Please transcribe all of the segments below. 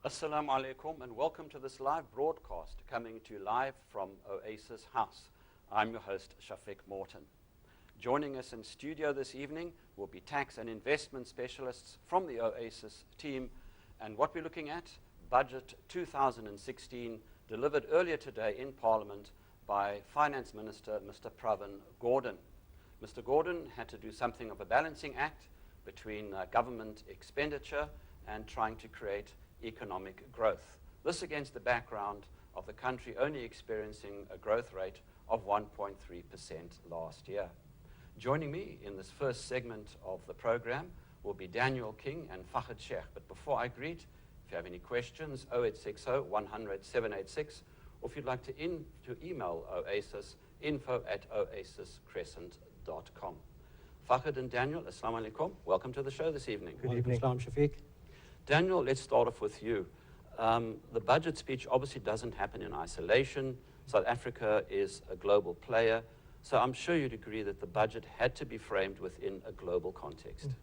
Assalamu alaikum and welcome to this live broadcast coming to you live from Oasis House. I'm your host, Shafiq Morton. Joining us in studio this evening will be tax and investment specialists from the Oasis team, and what we're looking at, Budget 2016, delivered earlier today in Parliament by Finance Minister Mr. Pravin Gordhan. Mr. Gordhan had to do something of a balancing act between government expenditure and trying to create economic growth. This against the background of the country only experiencing a growth rate of 1.3% last year. Joining me in this first segment of the program will be Daniel King and Fahad Shaikh. But before I greet, if you have any questions, 0860 100 786, or if you'd like to email Oasis, info@oasiscrescent.com. Fahad and Daniel, assalamu alaikum. Welcome to the show this evening. Good evening. Assalam, Shafiq. Daniel, let's start off with you. The budget speech obviously doesn't happen in isolation. South Africa is a global player, so I'm sure you'd agree that the budget had to be framed within a global context.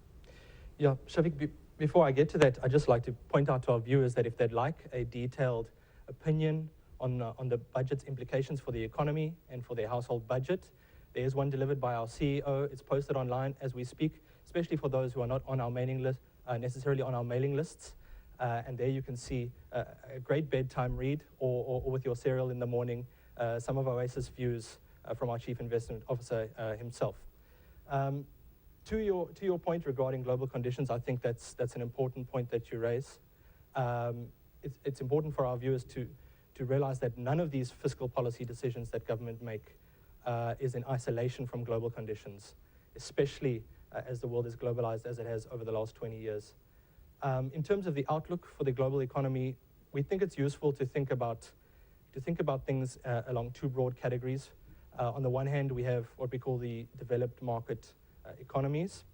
Yeah, Shafiq, before I get to that, I'd just like to point out to our viewers that if they'd like a detailed opinion on the budget's implications for the economy and for their household budget, there is one delivered by our CEO. It's posted online as we speak, especially for those who are not on our mailing list, necessarily on our mailing lists. And there you can see a great bedtime read or with your cereal in the morning, some of Oasis views from our Chief Investment Officer himself. To your point regarding global conditions, I think that's an important point that you raise. It's important for our viewers to realize that none of these fiscal policy decisions that government make is in isolation from global conditions, especially as the world is globalized as it has over the last 20 years. In terms of the outlook for the global economy, we think it's useful to think about things along two broad categories. On the one hand, we have what we call the developed market economies,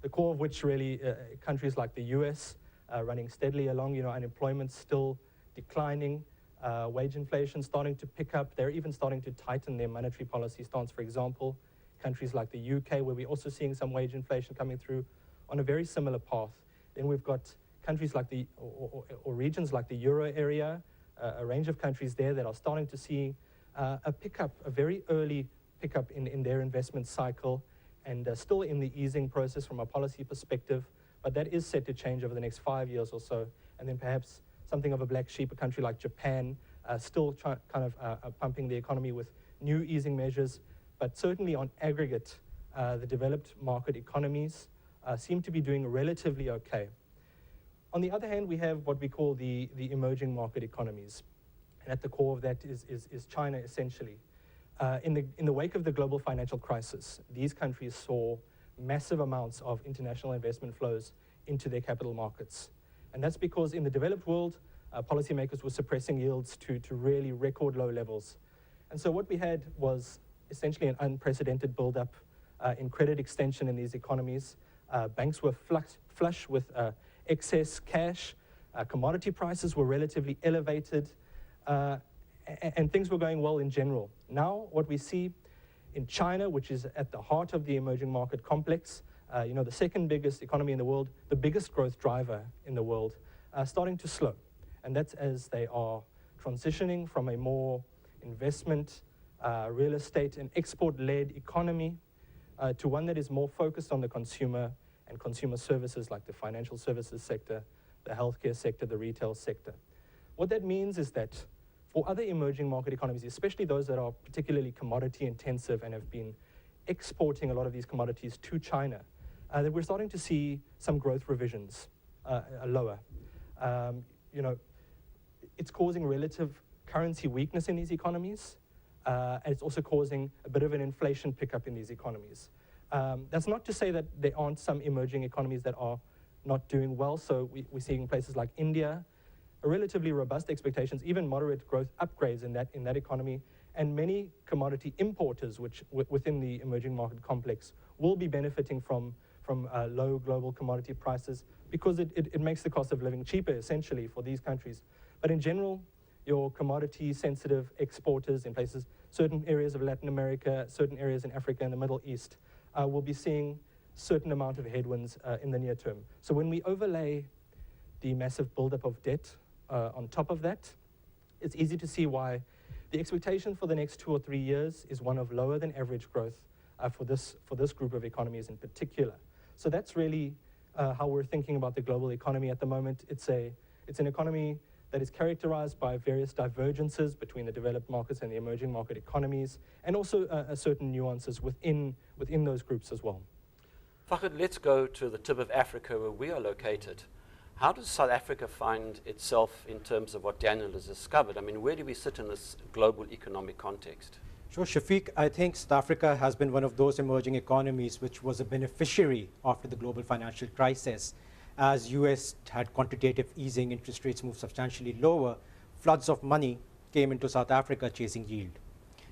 the core of which really countries like the US running steadily along, unemployment still declining, wage inflation starting to pick up. They're even starting to tighten their monetary policy stance, for example. Countries like the UK, where we're also seeing some wage inflation coming through on a very similar path. Then we've got countries like or regions like the Euro area, a range of countries there that are starting to see a pickup, a very early pickup in their investment cycle, and still in the easing process from a policy perspective, but that is set to change over the next 5 years or so. And then perhaps something of a black sheep, a country like Japan, still pumping the economy with new easing measures. But certainly on aggregate, the developed market economies seem to be doing relatively okay. On the other hand, we have what we call the emerging market economies. And at the core of that is China, essentially. In the wake of the global financial crisis, these countries saw massive amounts of international investment flows into their capital markets. And that's because in the developed world, policymakers were suppressing yields to really record low levels. And so what we had was essentially an unprecedented buildup in credit extension in these economies. Banks were flush with excess cash. Commodity prices were relatively elevated, and things were going well in general. Now, what we see in China, which is at the heart of the emerging market complex, the second biggest economy in the world, the biggest growth driver in the world, starting to slow. And that's as they are transitioning from a more investment, real estate and export-led economy to one that is more focused on the consumer and consumer services like the financial services sector, the healthcare sector, the retail sector. What that means is that for other emerging market economies, especially those that are particularly commodity intensive and have been exporting a lot of these commodities to China, that we're starting to see some growth revisions lower. It's causing relative currency weakness in these economies. And it's also causing a bit of an inflation pickup in these economies. That's not to say that there aren't some emerging economies that are not doing well. So we're seeing places like India, relatively robust expectations, even moderate growth upgrades in that economy. And many commodity importers, which within the emerging market complex, will be benefiting from low global commodity prices because it makes the cost of living cheaper, essentially, for these countries. But in general, your commodity-sensitive exporters in places, certain areas of Latin America, certain areas in Africa and the Middle East, will be seeing certain amount of headwinds in the near term. So when we overlay the massive buildup of debt on top of that, it's easy to see why the expectation for the next 2 or 3 years is one of lower than average growth for this group of economies in particular. So that's really how we're thinking about the global economy at the moment. It's an economy that is characterized by various divergences between the developed markets and the emerging market economies, and also certain nuances within those groups as well. Fahad, let's go to the tip of Africa where we are located. How does South Africa find itself in terms of what Daniel has discovered? I mean, where do we sit in this global economic context? Sure, Shafiq, I think South Africa has been one of those emerging economies which was a beneficiary after the global financial crisis. As US had quantitative easing, interest rates moved substantially lower, floods of money came into South Africa chasing yield.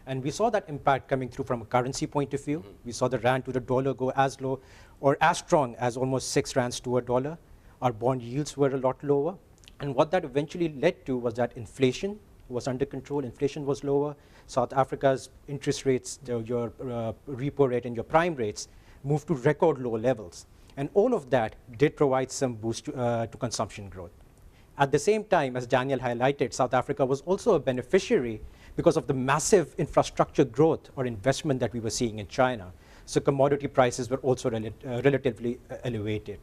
And we saw that impact coming through from a currency point of view. We saw the rand to the dollar go as low or as strong as almost 6 rands to a dollar. Our bond yields were a lot lower. And what that eventually led to was that inflation was under control, inflation was lower. South Africa's interest rates, your repo rate and your prime rates moved to record low levels. And all of that did provide some boost to consumption growth. At the same time, as Daniel highlighted, South Africa was also a beneficiary because of the massive infrastructure growth or investment that we were seeing in China. So commodity prices were also relatively elevated.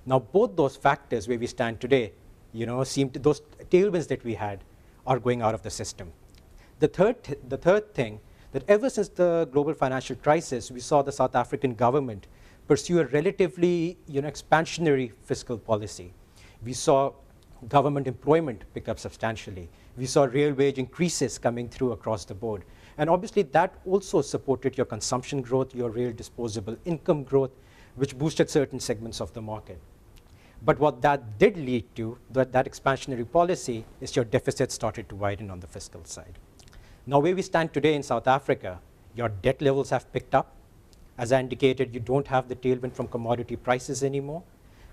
Now, both those factors where we stand today, those tailwinds that we had are going out of the system. The third thing, that ever since the global financial crisis, we saw the South African government pursue a relatively expansionary fiscal policy. We saw government employment pick up substantially. We saw real wage increases coming through across the board. And obviously that also supported your consumption growth, your real disposable income growth, which boosted certain segments of the market. But what that did lead to, that expansionary policy, is your deficit started to widen on the fiscal side. Now where we stand today in South Africa, your debt levels have picked up. As I indicated, you don't have the tailwind from commodity prices anymore.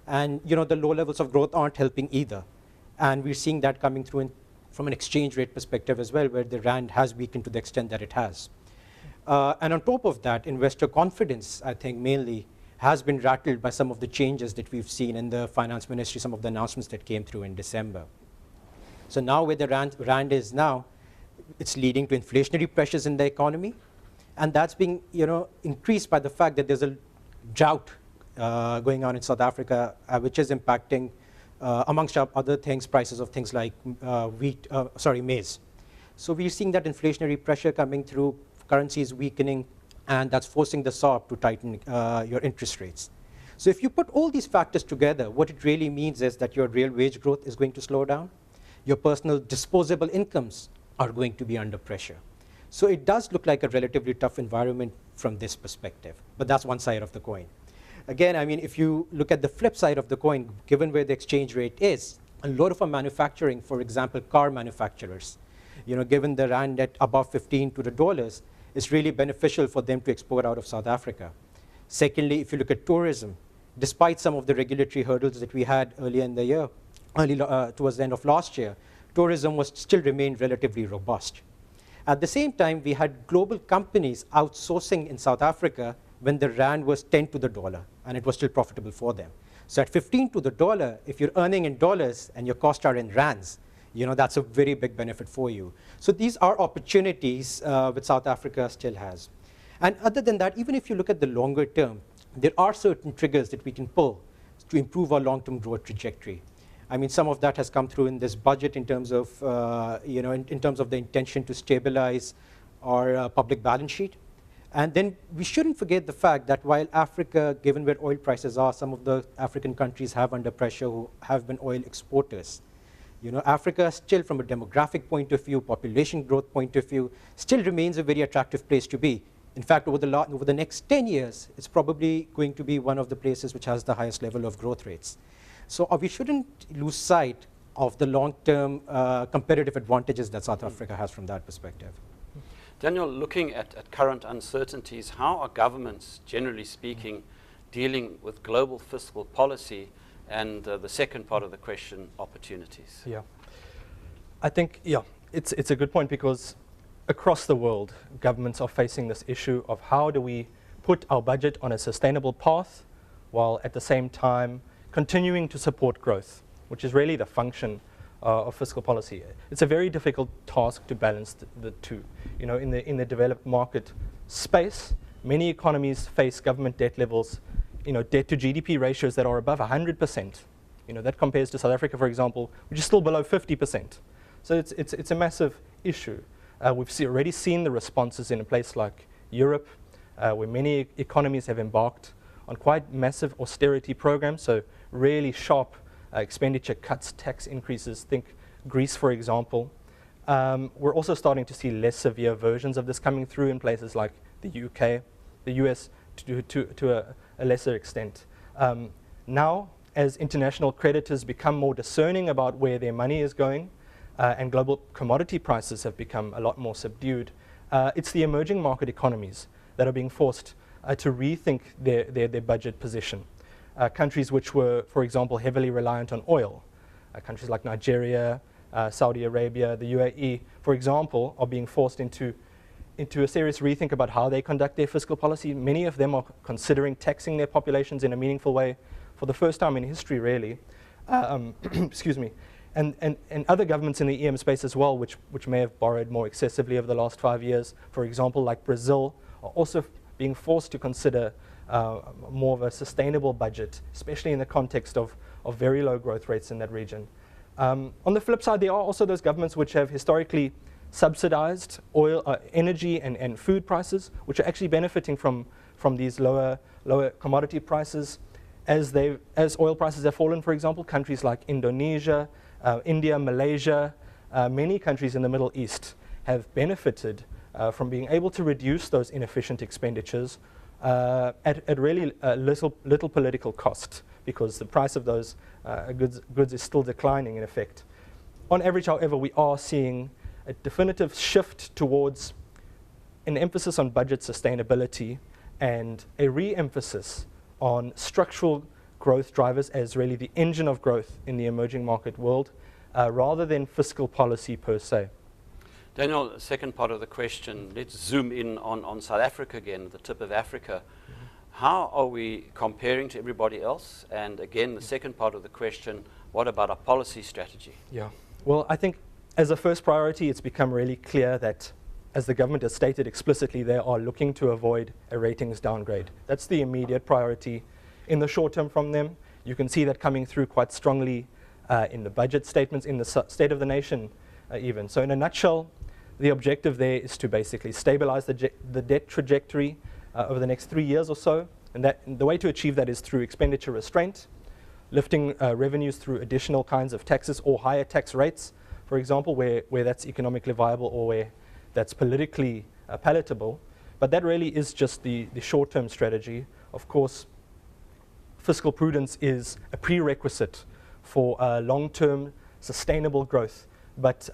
And the low levels of growth aren't helping either. And we're seeing that coming through from an exchange rate perspective as well, where the rand has weakened to the extent that it has. And on top of that, investor confidence, I think mainly, has been rattled by some of the changes that we've seen in the finance ministry, some of the announcements that came through in December. So now where the rand is now, it's leading to inflationary pressures in the economy. And that's being increased by the fact that there's a drought going on in South Africa, which is impacting, amongst other things, prices of things like maize. So we're seeing that inflationary pressure coming through, currencies weakening, and that's forcing the SARB to tighten your interest rates. So if you put all these factors together, what it really means is that your real wage growth is going to slow down. Your personal disposable incomes are going to be under pressure. So it does look like a relatively tough environment from this perspective, but that's one side of the coin. Again, I mean, if you look at the flip side of the coin, given where the exchange rate is, a lot of our manufacturing, for example, car manufacturers, given the rand at above 15 to the dollars, it's really beneficial for them to export out of South Africa. Secondly, if you look at tourism, despite some of the regulatory hurdles that we had earlier in the year, towards the end of last year, tourism was still remained relatively robust. At the same time, we had global companies outsourcing in South Africa when the rand was 10 to the dollar, and it was still profitable for them. So at 15 to the dollar, if you're earning in dollars and your costs are in rands, that's a very big benefit for you. So these are opportunities which South Africa still has. And other than that, even if you look at the longer term, there are certain triggers that we can pull to improve our long-term growth trajectory. I mean, some of that has come through in this budget in terms of, in terms of the intention to stabilize our public balance sheet. And then we shouldn't forget the fact that while Africa, given where oil prices are, some of the African countries have under pressure who have been oil exporters. Africa still, from a demographic point of view, population growth point of view, still remains a very attractive place to be. In fact, over the next 10 years, it's probably going to be one of the places which has the highest level of growth rates. So we shouldn't lose sight of the long-term competitive advantages that South Africa has from that perspective. Daniel, looking at current uncertainties, how are governments, generally speaking, dealing with global fiscal policy and the second part of the question, opportunities? Yeah, I think, it's a good point, because across the world, governments are facing this issue of how do we put our budget on a sustainable path while at the same time continuing to support growth. which is really the function of fiscal policy. It's a very difficult task to balance the two. You know, in the developed market space, many economies face government debt levels, you know, debt to GDP ratios that are above 100%. You know, that compares to South Africa, for example, which is still below 50%. So it's a massive issue. We've already seen the responses in a place like Europe, where many economies have embarked on quite massive austerity programs, so really sharp expenditure cuts, tax increases. Think Greece, for example. We're also starting to see less severe versions of this coming through in places like the UK, the US to a lesser extent. Now, as international creditors become more discerning about where their money is going, and global commodity prices have become a lot more subdued, it's the emerging market economies that are being forced to rethink their budget position. Countries which were, for example, heavily reliant on oil, countries like Nigeria, Saudi Arabia, the UAE, for example, are being forced into a serious rethink about how they conduct their fiscal policy. Many of them are considering taxing their populations in a meaningful way for the first time in history, really. Excuse me. And other governments in the EM space as well, which may have borrowed more excessively over the last 5 years, for example, like Brazil, are also being forced to consider more of a sustainable budget, especially in the context of very low growth rates in that region. On the flip side, there are also those governments which have historically subsidized oil, energy and food prices, which are actually benefiting from these lower commodity prices. As oil prices have fallen, for example, countries like Indonesia, India, Malaysia, many countries in the Middle East have benefited from being able to reduce those inefficient expenditures at really little political cost, because the price of those goods is still declining in effect. On average, however, we are seeing a definitive shift towards an emphasis on budget sustainability and a re-emphasis on structural growth drivers as really the engine of growth in the emerging market world, rather than fiscal policy per se. Daniel, the second part of the question, let's zoom in on South Africa again, the tip of Africa. How are we comparing to everybody else? And again, the second part of the question, what about our policy strategy? Yeah, well, I think as a first priority, it's become really clear that, as the government has stated explicitly, they are looking to avoid a ratings downgrade. That's the immediate priority in the short term from them. You can see that coming through quite strongly in the budget statements, in the State of the Nation even. So in a nutshell, the objective there is to basically stabilize the debt trajectory over the next 3 years or so. And the way to achieve that is through expenditure restraint, lifting revenues through additional kinds of taxes or higher tax rates, for example, where that's economically viable or where that's politically palatable. But that really is just the short-term strategy. Of course, fiscal prudence is a prerequisite for long-term sustainable growth, but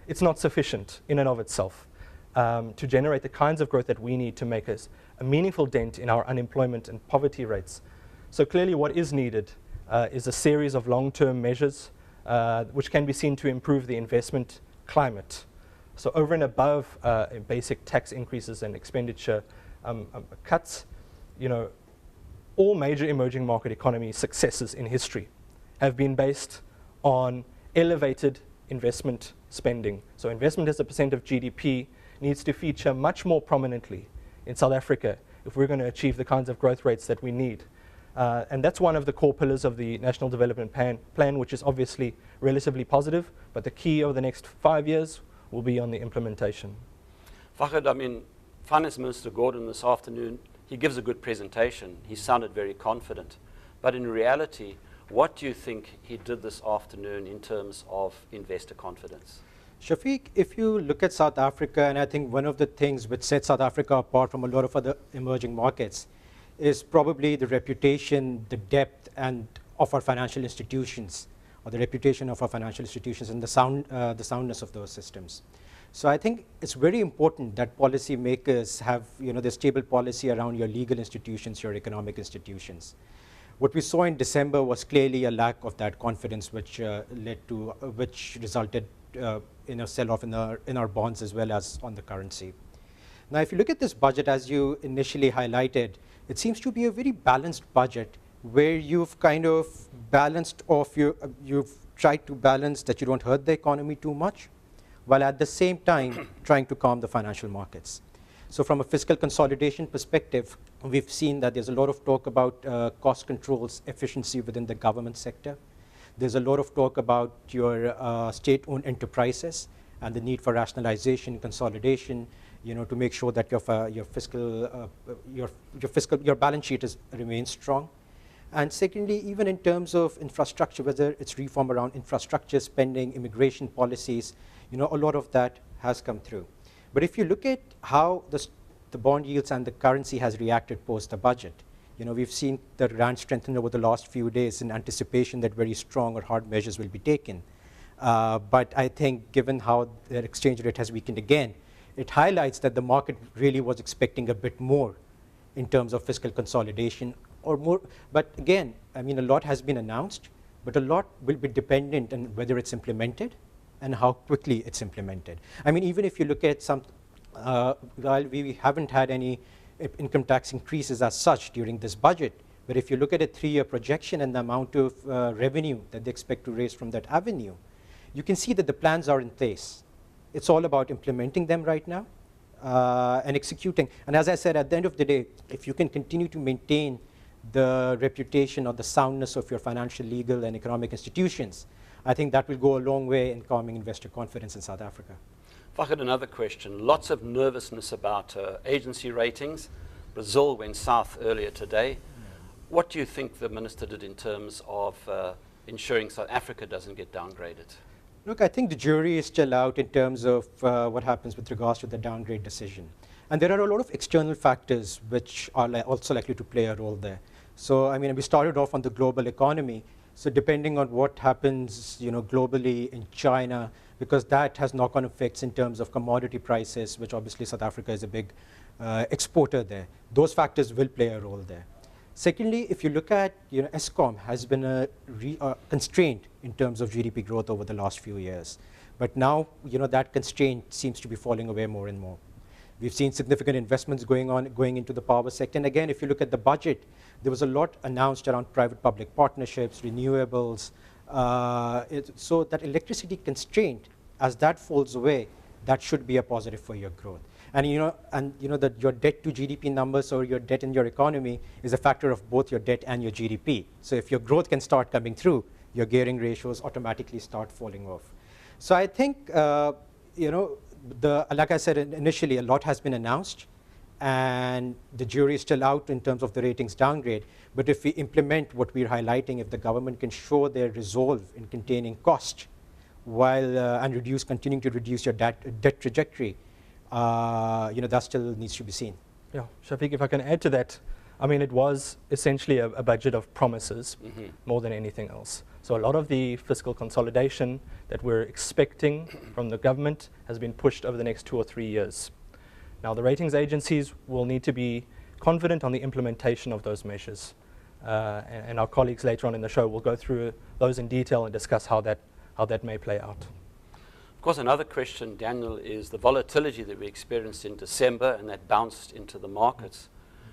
it's not sufficient in and of itself to generate the kinds of growth that we need to make us a meaningful dent in our unemployment and poverty rates. So clearly what is needed is a series of long-term measures which can be seen to improve the investment climate. So over and above basic tax increases and expenditure cuts, you know, all major emerging market economy successes in history have been based on elevated investment spending. So investment as a percent of GDP needs to feature much more prominently in South Africa if we're going to achieve the kinds of growth rates that we need. And that's one of the core pillars of the National Development Plan, which is obviously relatively positive, but the key over the next 5 years will be on the implementation. Fahad, I mean, Finance Minister Gordhan this afternoon, he gives a good presentation. He sounded very confident. But in reality, what do you think he did this afternoon in terms of investor confidence? Shafiq, if you look at South Africa, and I think one of the things which sets South Africa apart from a lot of other emerging markets is probably the reputation, the depth of our financial institutions, or the reputation of our financial institutions and the soundness of those systems. So I think it's very important that policymakers have, you know, the stable policy around your legal institutions, your economic institutions. What we saw in December was clearly a lack of that confidence, which which resulted in a sell-off in our bonds as well as on the currency. Now, if you look at this budget, as you initially highlighted, it seems to be a very balanced budget where you've kind of balanced off you've tried to balance that you don't hurt the economy too much, while at the same time trying to calm the financial markets. So from a fiscal consolidation perspective, we've seen that there's a lot of talk about cost controls, efficiency within the government sector. There's a lot of talk about your state-owned enterprises and the need for rationalization, consolidation, to make sure that your balance sheet remains strong. And secondly, even in terms of infrastructure, whether it's reform around infrastructure spending, immigration policies, a lot of that has come through. But if you look at how the bond yields and the currency has reacted post the budget, we've seen the rand strengthen over the last few days in anticipation that very strong or hard measures will be taken. But I think given how the exchange rate has weakened again, it highlights that the market really was expecting a bit more in terms of fiscal consolidation or more. But again, a lot has been announced, but a lot will be dependent on whether it's implemented and how quickly it's implemented. Even if you look at while we haven't had any income tax increases as such during this budget, but if you look at a 3-year projection and the amount of revenue that they expect to raise from that avenue, you can see that the plans are in place. It's all about implementing them right now and executing. And as I said, at the end of the day, if you can continue to maintain the reputation or the soundness of your financial, legal, and economic institutions, I think that will go a long way in calming investor confidence in South Africa. Fahad, another question. Lots of nervousness about agency ratings. Brazil went south earlier today. What do you think the minister did in terms of ensuring South Africa doesn't get downgraded? Look, I think the jury is still out in terms of what happens with regards to the downgrade decision. And there are a lot of external factors which are also likely to play a role there. So, we started off on the global economy. So depending on what happens, globally in China, because that has knock-on effects in terms of commodity prices, which obviously South Africa is a big exporter there. Those factors will play a role there. Secondly, if you look at, Eskom has been a constraint in terms of GDP growth over the last few years. But now, that constraint seems to be falling away more and more. We've seen significant investments going into the power sector. And again, if you look at the budget, there was a lot announced around private-public partnerships, renewables. So that electricity constraint, as that falls away, that should be a positive for your growth. And that your debt to GDP numbers or your debt in your economy is a factor of both your debt and your GDP. So if your growth can start coming through, your gearing ratios automatically start falling off. So I think, like I said initially, a lot has been announced, and the jury is still out in terms of the ratings downgrade. But if we implement what we're highlighting, if the government can show their resolve in containing cost while and continuing to reduce your debt trajectory, that still needs to be seen. Yeah, Shafiq, if I can add to that, it was essentially a budget of promises more than anything else. So a lot of the fiscal consolidation that we're expecting from the government has been pushed over the next 2 or 3 years. Now, the ratings agencies will need to be confident on the implementation of those measures. And our colleagues later on in the show will go through those in detail and discuss how that may play out. Of course, another question, Daniel, is the volatility that we experienced in December and that bounced into the markets.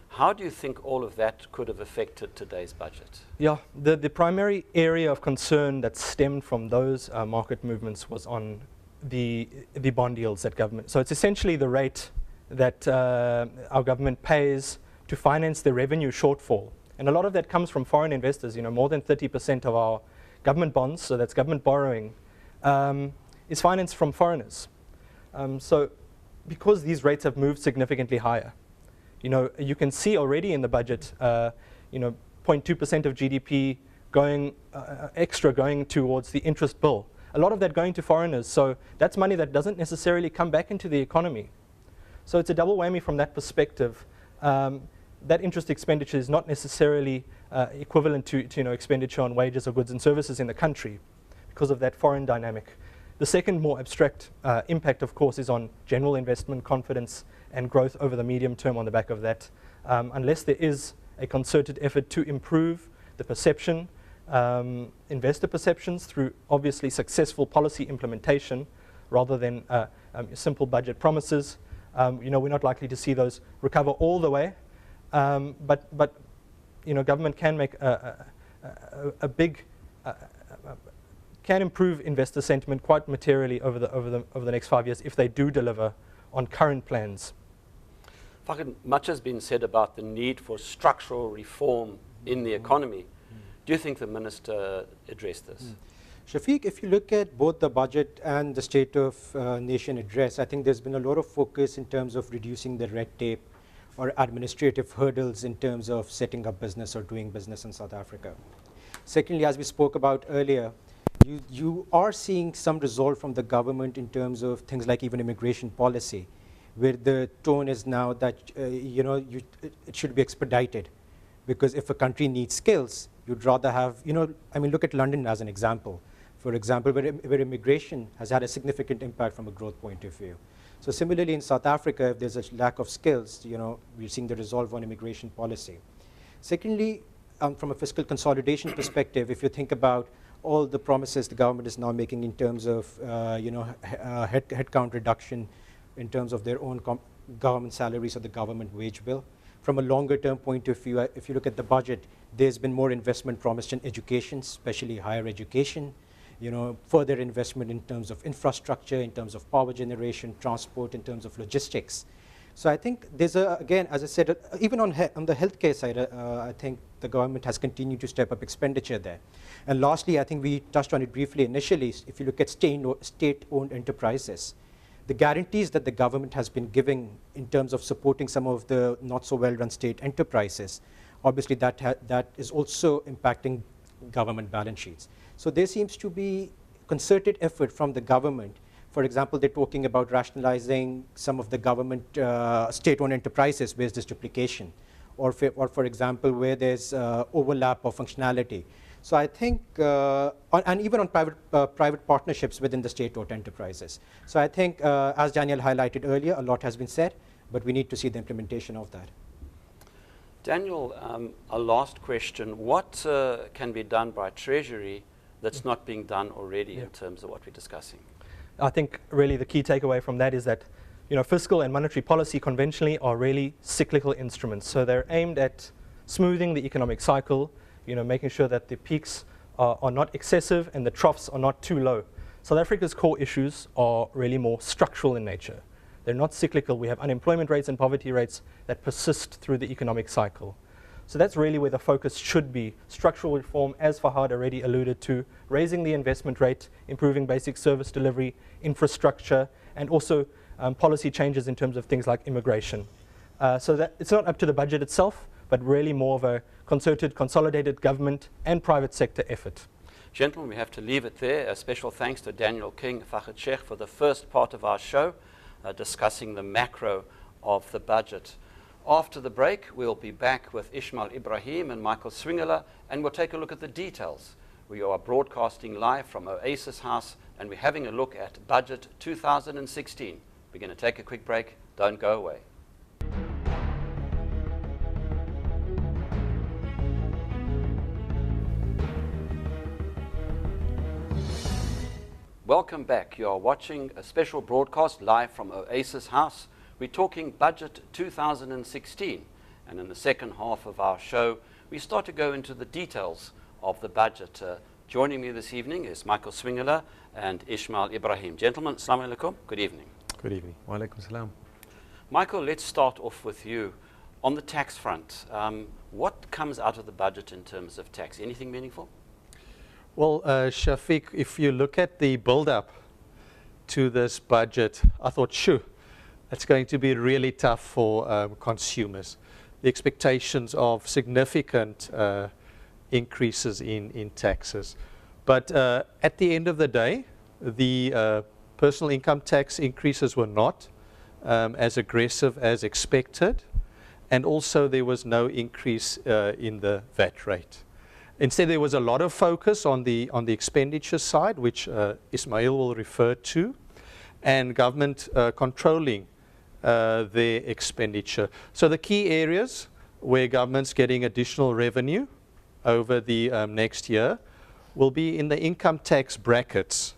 How do you think all of that could have affected today's budget? Yeah, the primary area of concern that stemmed from those market movements was on the bond yields that government. So it's essentially the rate that our government pays to finance the revenue shortfall. And a lot of that comes from foreign investors. More than 30% of our government bonds, so that's government borrowing, is financed from foreigners. So because these rates have moved significantly higher, you can see already in the budget, 0.2% of GDP going towards the interest bill. A lot of that going to foreigners. So that's money that doesn't necessarily come back into the economy. So it's a double whammy from that perspective. That interest expenditure is not necessarily equivalent to expenditure on wages or goods and services in the country because of that foreign dynamic. The second more abstract impact, of course, is on general investment confidence and growth over the medium term on the back of that. Unless there is a concerted effort to improve the perception, investor perceptions through obviously successful policy implementation rather than simple budget promises, we're not likely to see those recover all the way. But government can make a big can improve investor sentiment quite materially over the next 5 years if they do deliver on current plans. Fahad, much has been said about the need for structural reform in the economy. Do you think the Minister addressed this? Shafiq, if you look at both the budget and the State of Nation address, I think there's been a lot of focus in terms of reducing the red tape or administrative hurdles in terms of setting up business or doing business in South Africa. Secondly, as we spoke about earlier, you are seeing some resolve from the government in terms of things like even immigration policy, where the tone is now that it should be expedited, because if a country needs skills, you'd rather have, look at London as an example. For example, where immigration has had a significant impact from a growth point of view. So similarly in South Africa, if there's a lack of skills, we're seeing the resolve on immigration policy. Secondly, from a fiscal consolidation perspective, if you think about all the promises the government is now making in terms of headcount reduction, in terms of their own government salaries or the government wage bill. From a longer term point of view, if you look at the budget, there's been more investment promised in education, especially higher education, further investment in terms of infrastructure, in terms of power generation, transport, in terms of logistics. So I think there's again, as I said, even on the healthcare side, I think the government has continued to step up expenditure there. And lastly, I think we touched on it briefly initially, if you look at state-owned enterprises, the guarantees that the government has been giving in terms of supporting some of the not so well-run state enterprises, obviously that is also impacting government balance sheets. So there seems to be concerted effort from the government. For example, they're talking about rationalizing some of the government state-owned enterprises where there's duplication, or for example, where there's overlap of functionality. So I think, and even on private partnerships within the state-owned enterprises. So I think, as Daniel highlighted earlier, a lot has been said, but we need to see the implementation of that. Daniel, a last question. What can be done by Treasury that's not being done already in terms of what we're discussing? I think really the key takeaway from that is that fiscal and monetary policy conventionally are really cyclical instruments. So they're aimed at smoothing the economic cycle, making sure that the peaks are not excessive and the troughs are not too low. South Africa's core issues are really more structural in nature. They're not cyclical. We have unemployment rates and poverty rates that persist through the economic cycle. So that's really where the focus should be. Structural reform, as Fahad already alluded to, raising the investment rate, improving basic service delivery, infrastructure, and also policy changes in terms of things like immigration. So that it's not up to the budget itself, but really more of a concerted, consolidated government and private sector effort. Gentlemen, we have to leave it there. A special thanks to Daniel King, Fahad Shaikh for the first part of our show, discussing the macro of the budget. After the break, we'll be back with Isma-el Ebrahim and Michael Swingler, and we'll take a look at the details. We are broadcasting live from Oasis House, and we're having a look at Budget 2016. We're going to take a quick break. Don't go away. Welcome back. You are watching a special broadcast live from Oasis House. We're talking Budget 2016, and in the second half of our show, we start to go into the details of the budget. Joining me this evening is Michael Swingler and Isma-el Ebrahim. Gentlemen, assalamu alaikum. Good evening. Good evening. Wa alaikum salam. Michael, let's start off with you. On the tax front, what comes out of the budget in terms of tax? Anything meaningful? Well, Shafiq, if you look at the build-up to this budget, I thought, sure, it's going to be really tough for consumers. The expectations of significant increases in taxes. But at the end of the day, the personal income tax increases were not as aggressive as expected, and also there was no increase in the VAT rate. Instead, there was a lot of focus on the expenditure side, which Ismail will refer to, and government controlling their expenditure. So the key areas where government's getting additional revenue over the next year will be in the income tax brackets.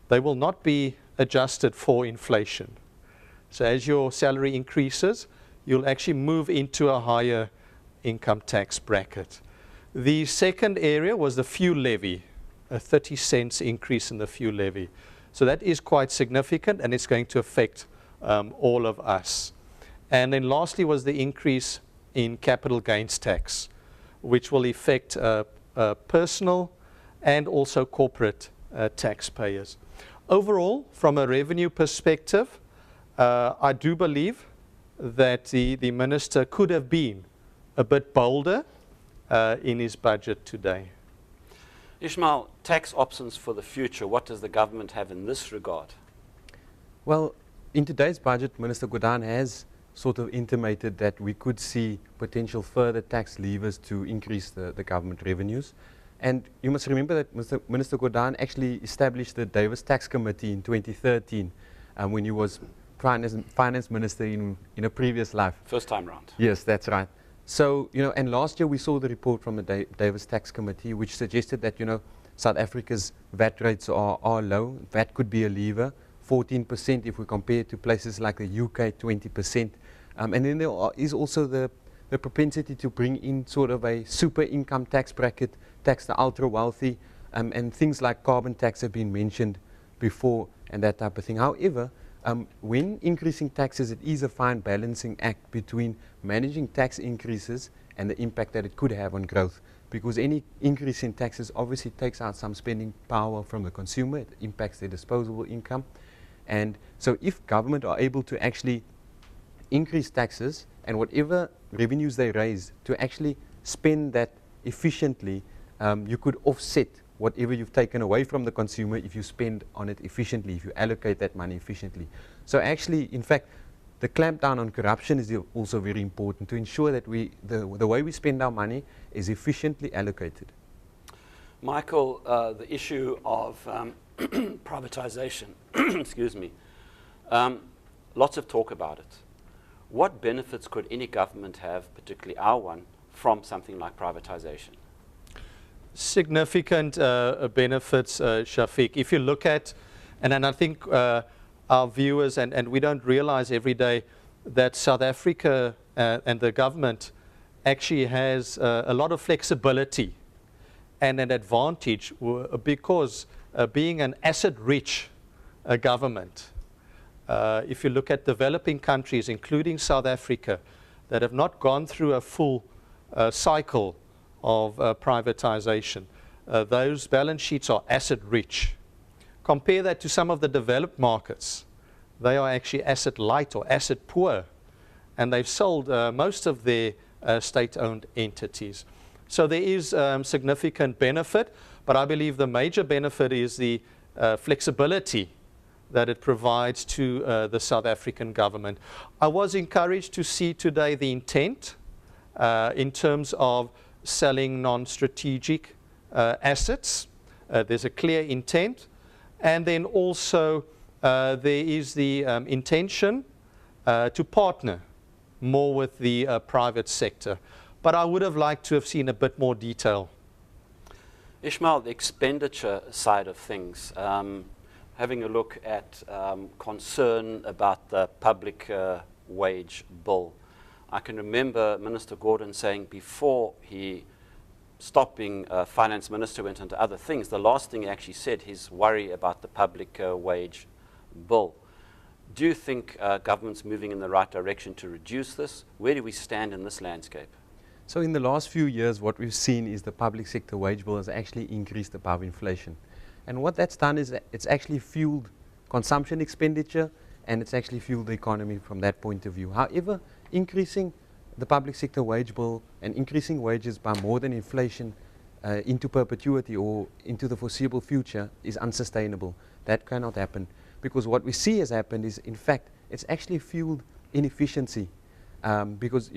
They will not be adjusted for inflation. So as your salary increases, you'll actually move into a higher income tax bracket. The second area was the fuel levy, a 30 cents increase in the fuel levy. So that is quite significant, and it's going to affect all of us. And then lastly was the increase in capital gains tax, which will affect personal and also corporate taxpayers. Overall, from a revenue perspective, I do believe that the minister could have been a bit bolder in his budget today. Isma-el, tax options for the future, what does the government have in this regard? Well, in today's budget, Minister Gordhan has sort of intimated that we could see potential further tax levers to increase the government revenues. And you must remember that Minister Gordhan actually established the Davis Tax Committee in 2013 when he was Finance Minister in a previous life. First time round. Yes, that's right. So, and last year we saw the report from the Davis Tax Committee which suggested that, South Africa's VAT rates are low. VAT could be a lever, 14% if we compare it to places like the UK, 20%. And then there is also the propensity to bring in sort of a super income tax bracket, tax the ultra wealthy, and things like carbon tax have been mentioned before and that type of thing. However, when increasing taxes, it is a fine balancing act between managing tax increases and the impact that it could have on growth. Because any increase in taxes obviously takes out some spending power from the consumer, it impacts their disposable income. And so if government are able to actually increase taxes and whatever revenues they raise to actually spend that efficiently, you could offset whatever you've taken away from the consumer if you spend on it efficiently, if you allocate that money efficiently. So actually, in fact, the clampdown on corruption is also very important to ensure that the way we spend our money is efficiently allocated. Michael, the issue of privatization, excuse me, lots of talk about it. What benefits could any government have, particularly our one, from something like privatization? Significant benefits, Shafiq. If you look at, and I think our viewers, and we don't realize every day that South Africa and the government actually has a lot of flexibility and an advantage because being an asset-rich government, if you look at developing countries, including South Africa, that have not gone through a full cycle of privatization, those balance sheets are asset-rich. Compare that to some of the developed markets. They are actually asset-light or asset-poor, and they've sold most of their state-owned entities. So there is significant benefit, but I believe the major benefit is the flexibility that it provides to the South African government. I was encouraged to see today the intent in terms of selling non-strategic assets. There's a clear intent. And then also there is the intention to partner more with the private sector. But I would have liked to have seen a bit more detail. Isma-el, the expenditure side of things, having a look at concern about the public wage bill. I can remember Minister Gordhan saying before he stopped being finance minister, went into other things, the last thing he actually said, his worry about the public wage bill. Do you think government's moving in the right direction to reduce this? Where do we stand in this landscape? So in the last few years, what we've seen is the public sector wage bill has actually increased above inflation. And what that's done is it's actually fueled consumption expenditure, and it's actually fueled the economy from that point of view. However, increasing the public sector wage bill and increasing wages by more than inflation into perpetuity or into the foreseeable future is unsustainable. That cannot happen, because what we see has happened is, in fact, it's actually fueled inefficiency. Because,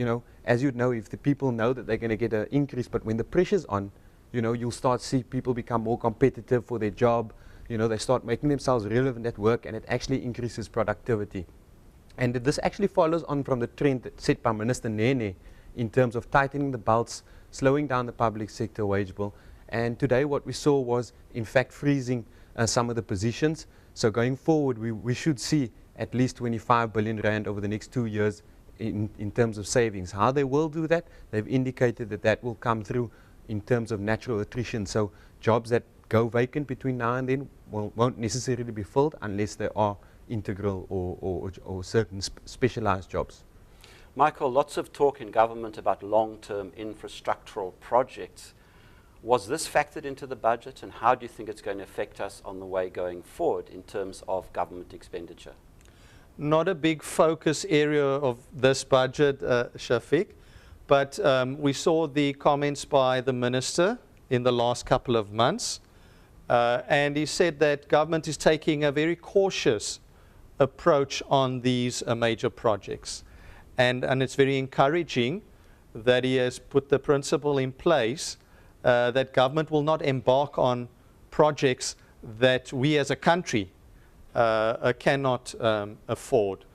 as you know, if the people know that they're going to get an increase, but when the pressure's on, you'll start to see people become more competitive for their job. They start making themselves relevant at work, and it actually increases productivity. And this actually follows on from the trend set by Minister Nene in terms of tightening the belts, slowing down the public sector wage bill. And today what we saw was, in fact, freezing some of the positions. So going forward, we should see at least 25 billion rand over the next 2 years in terms of savings. How they will do that, they've indicated that that will come through in terms of natural attrition. So jobs that go vacant between now and then won't necessarily be filled unless they are integral or certain specialized jobs. Michael, lots of talk in government about long-term infrastructural projects. Was this factored into the budget, and how do you think it's going to affect us on the way going forward in terms of government expenditure? Not a big focus area of this budget, Shafiq, but we saw the comments by the Minister in the last couple of months, and he said that government is taking a very cautious approach on these major projects. And it's very encouraging that he has put the principle in place that government will not embark on projects that we as a country cannot afford.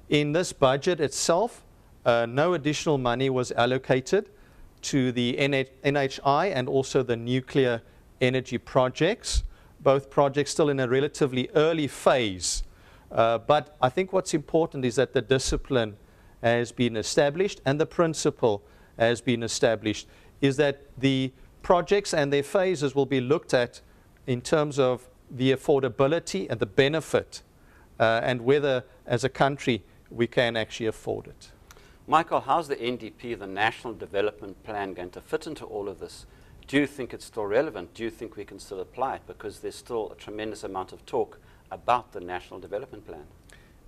In this budget itself, no additional money was allocated to the NHI and also the nuclear energy projects. Both projects still in a relatively early phase. But I think what's important is that the discipline has been established and the principle has been established, is that the projects and their phases will be looked at in terms of the affordability and the benefit and whether as a country we can actually afford it. Michael, how's the NDP, the National Development Plan, going to fit into all of this? Do you think it's still relevant? Do you think we can still apply it? Because there's still a tremendous amount of talk about the National Development Plan.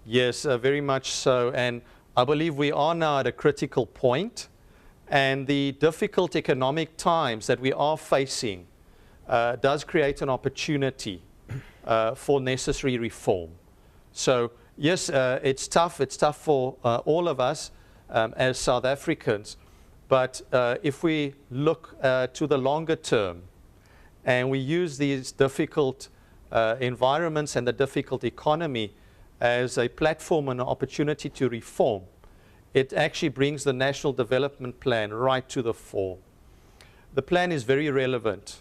Yes, very much so. And I believe we are now at a critical point, and the difficult economic times that we are facing does create an opportunity for necessary reform. So yes, it's tough. It's tough for all of us as South Africans. But if we look to the longer term and we use these difficult environments and the difficult economy as a platform and an opportunity to reform, it actually brings the National Development Plan right to the fore. The plan is very relevant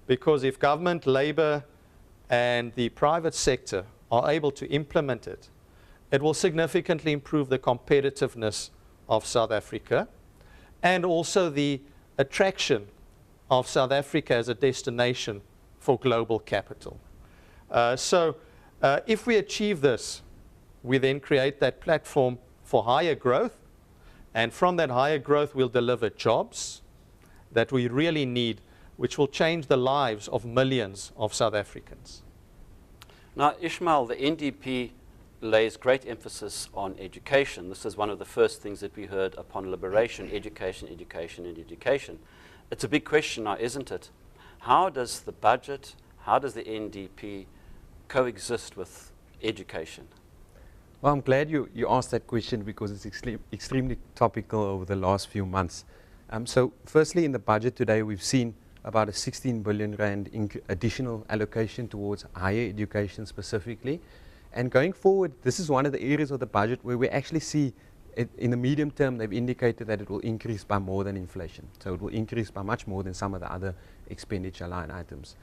because if government, labor, and the private sector are able to implement it, it will significantly improve the competitiveness of South Africa and also the attraction of South Africa as a destination for global capital. If we achieve this, we then create that platform for higher growth, and from that higher growth we'll deliver jobs that we really need, which will change the lives of millions of South Africans. Now, Isma-el, the NDP lays great emphasis on education. This is one of the first things that we heard upon liberation: education, education, and education. It's a big question now, isn't it? How does the budget, how does the NDP coexist with education? Well, I'm glad you asked that question because it's extremely topical over the last few months. So firstly, in the budget today, we've seen about a 16 billion rand additional allocation towards higher education specifically. And going forward, this is one of the areas of the budget where we actually see it, in the medium term, they've indicated that it will increase by more than inflation. So it will increase by much more than some of the other expenditure line items.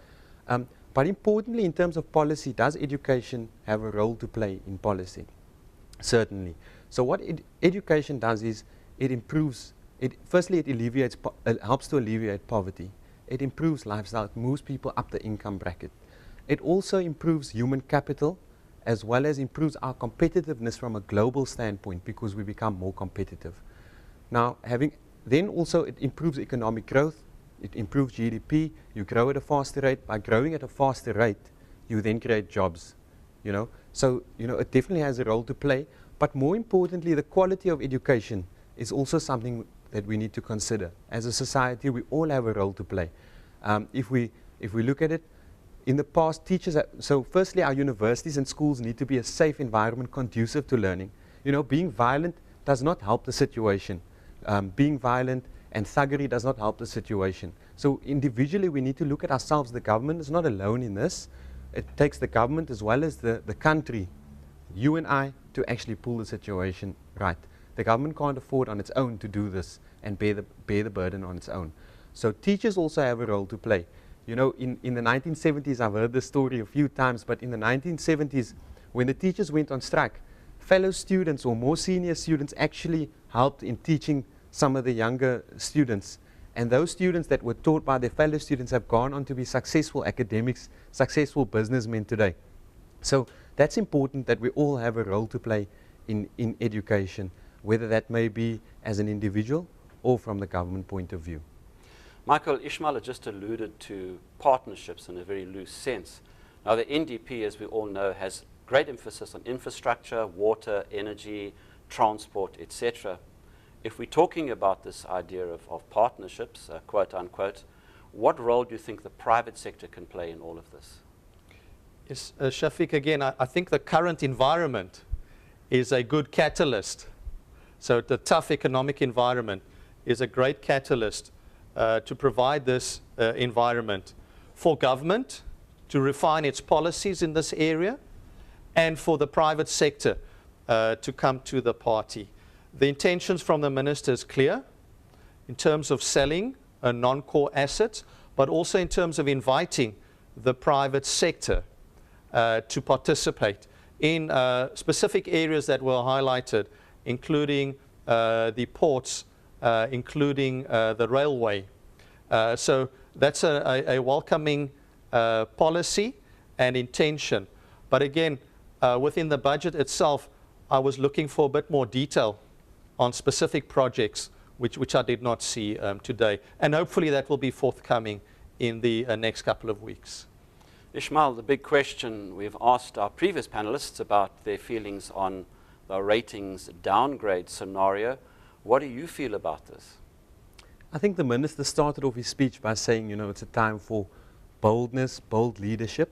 But importantly, in terms of policy, does education have a role to play in policy? Certainly. So what education does is it improves, firstly it helps to alleviate poverty. It improves lifestyle, it moves people up the income bracket. It also improves human capital as well as improves our competitiveness from a global standpoint because we become more competitive. Now, then also it improves economic growth, it improves GDP, you grow at a faster rate. By growing at a faster rate, you then create jobs, you know. So, you know, it definitely has a role to play, but more importantly, the quality of education is also something that we need to consider. As a society, we all have a role to play. If we look at it, in the past, teachers so firstly, our universities and schools need to be a safe environment conducive to learning. You know, being violent does not help the situation. Being violent and thuggery does not help the situation. So individually, we need to look at ourselves. The government is not alone in this. It takes the government as well as the country, you and I, to actually pull the situation right. The government can't afford on its own to do this and bear the burden on its own. So teachers also have a role to play. You know, in the 1970s, I've heard this story a few times, but in the 1970s, when the teachers went on strike, fellow students or more senior students actually helped in teaching some of the younger students. And those students that were taught by their fellow students have gone on to be successful academics, successful businessmen today. So that's important, that we all have a role to play in education, whether that may be as an individual or from the government point of view. Michael, Ismail had just alluded to partnerships in a very loose sense. Now, the NDP, as we all know, has great emphasis on infrastructure, water, energy, transport, etc. If we're talking about this idea of partnerships, quote unquote, what role do you think the private sector can play in all of this? Yes, Shafiq, again, I think the current environment is a good catalyst. So the tough economic environment is a great catalyst to provide this environment for government to refine its policies in this area, and for the private sector to come to the party. The intentions from the minister is clear in terms of selling non-core assets, but also in terms of inviting the private sector to participate in specific areas that were highlighted, including the ports, including the railway. So that's a welcoming policy and intention. But again, within the budget itself, I was looking for a bit more detail on specific projects, which I did not see today. And hopefully that will be forthcoming in the next couple of weeks. Ismail, the big question, we've asked our previous panelists about their feelings on the ratings downgrade scenario. What do you feel about this? I think the minister started off his speech by saying, it's a time for boldness, bold leadership.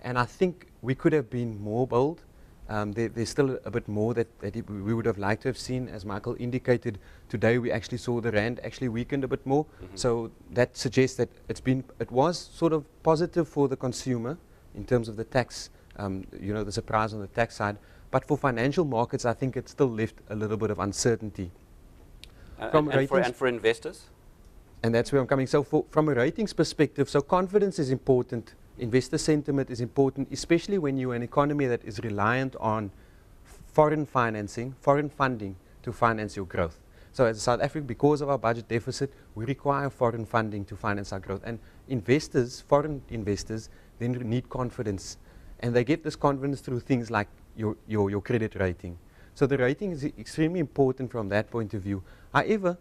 And I think we could have been more bold. There's still a bit more that we would have liked to have seen. As Michael indicated, today we actually saw the rand actually weakened a bit more. Mm-hmm. So that suggests that it was sort of positive for the consumer in terms of the tax, the surprise on the tax side. But for financial markets, I think it still left a little bit of uncertainty. And for investors? And that's where I'm coming. So from a ratings perspective, so confidence is important. Investor sentiment is important, especially when you're an economy that is reliant on foreign financing, foreign funding to finance your growth. So as South Africa, because of our budget deficit, we require foreign funding to finance our growth. And investors, foreign investors, then need confidence. And they get this confidence through things like your credit rating. So the rating is extremely important from that point of view. However,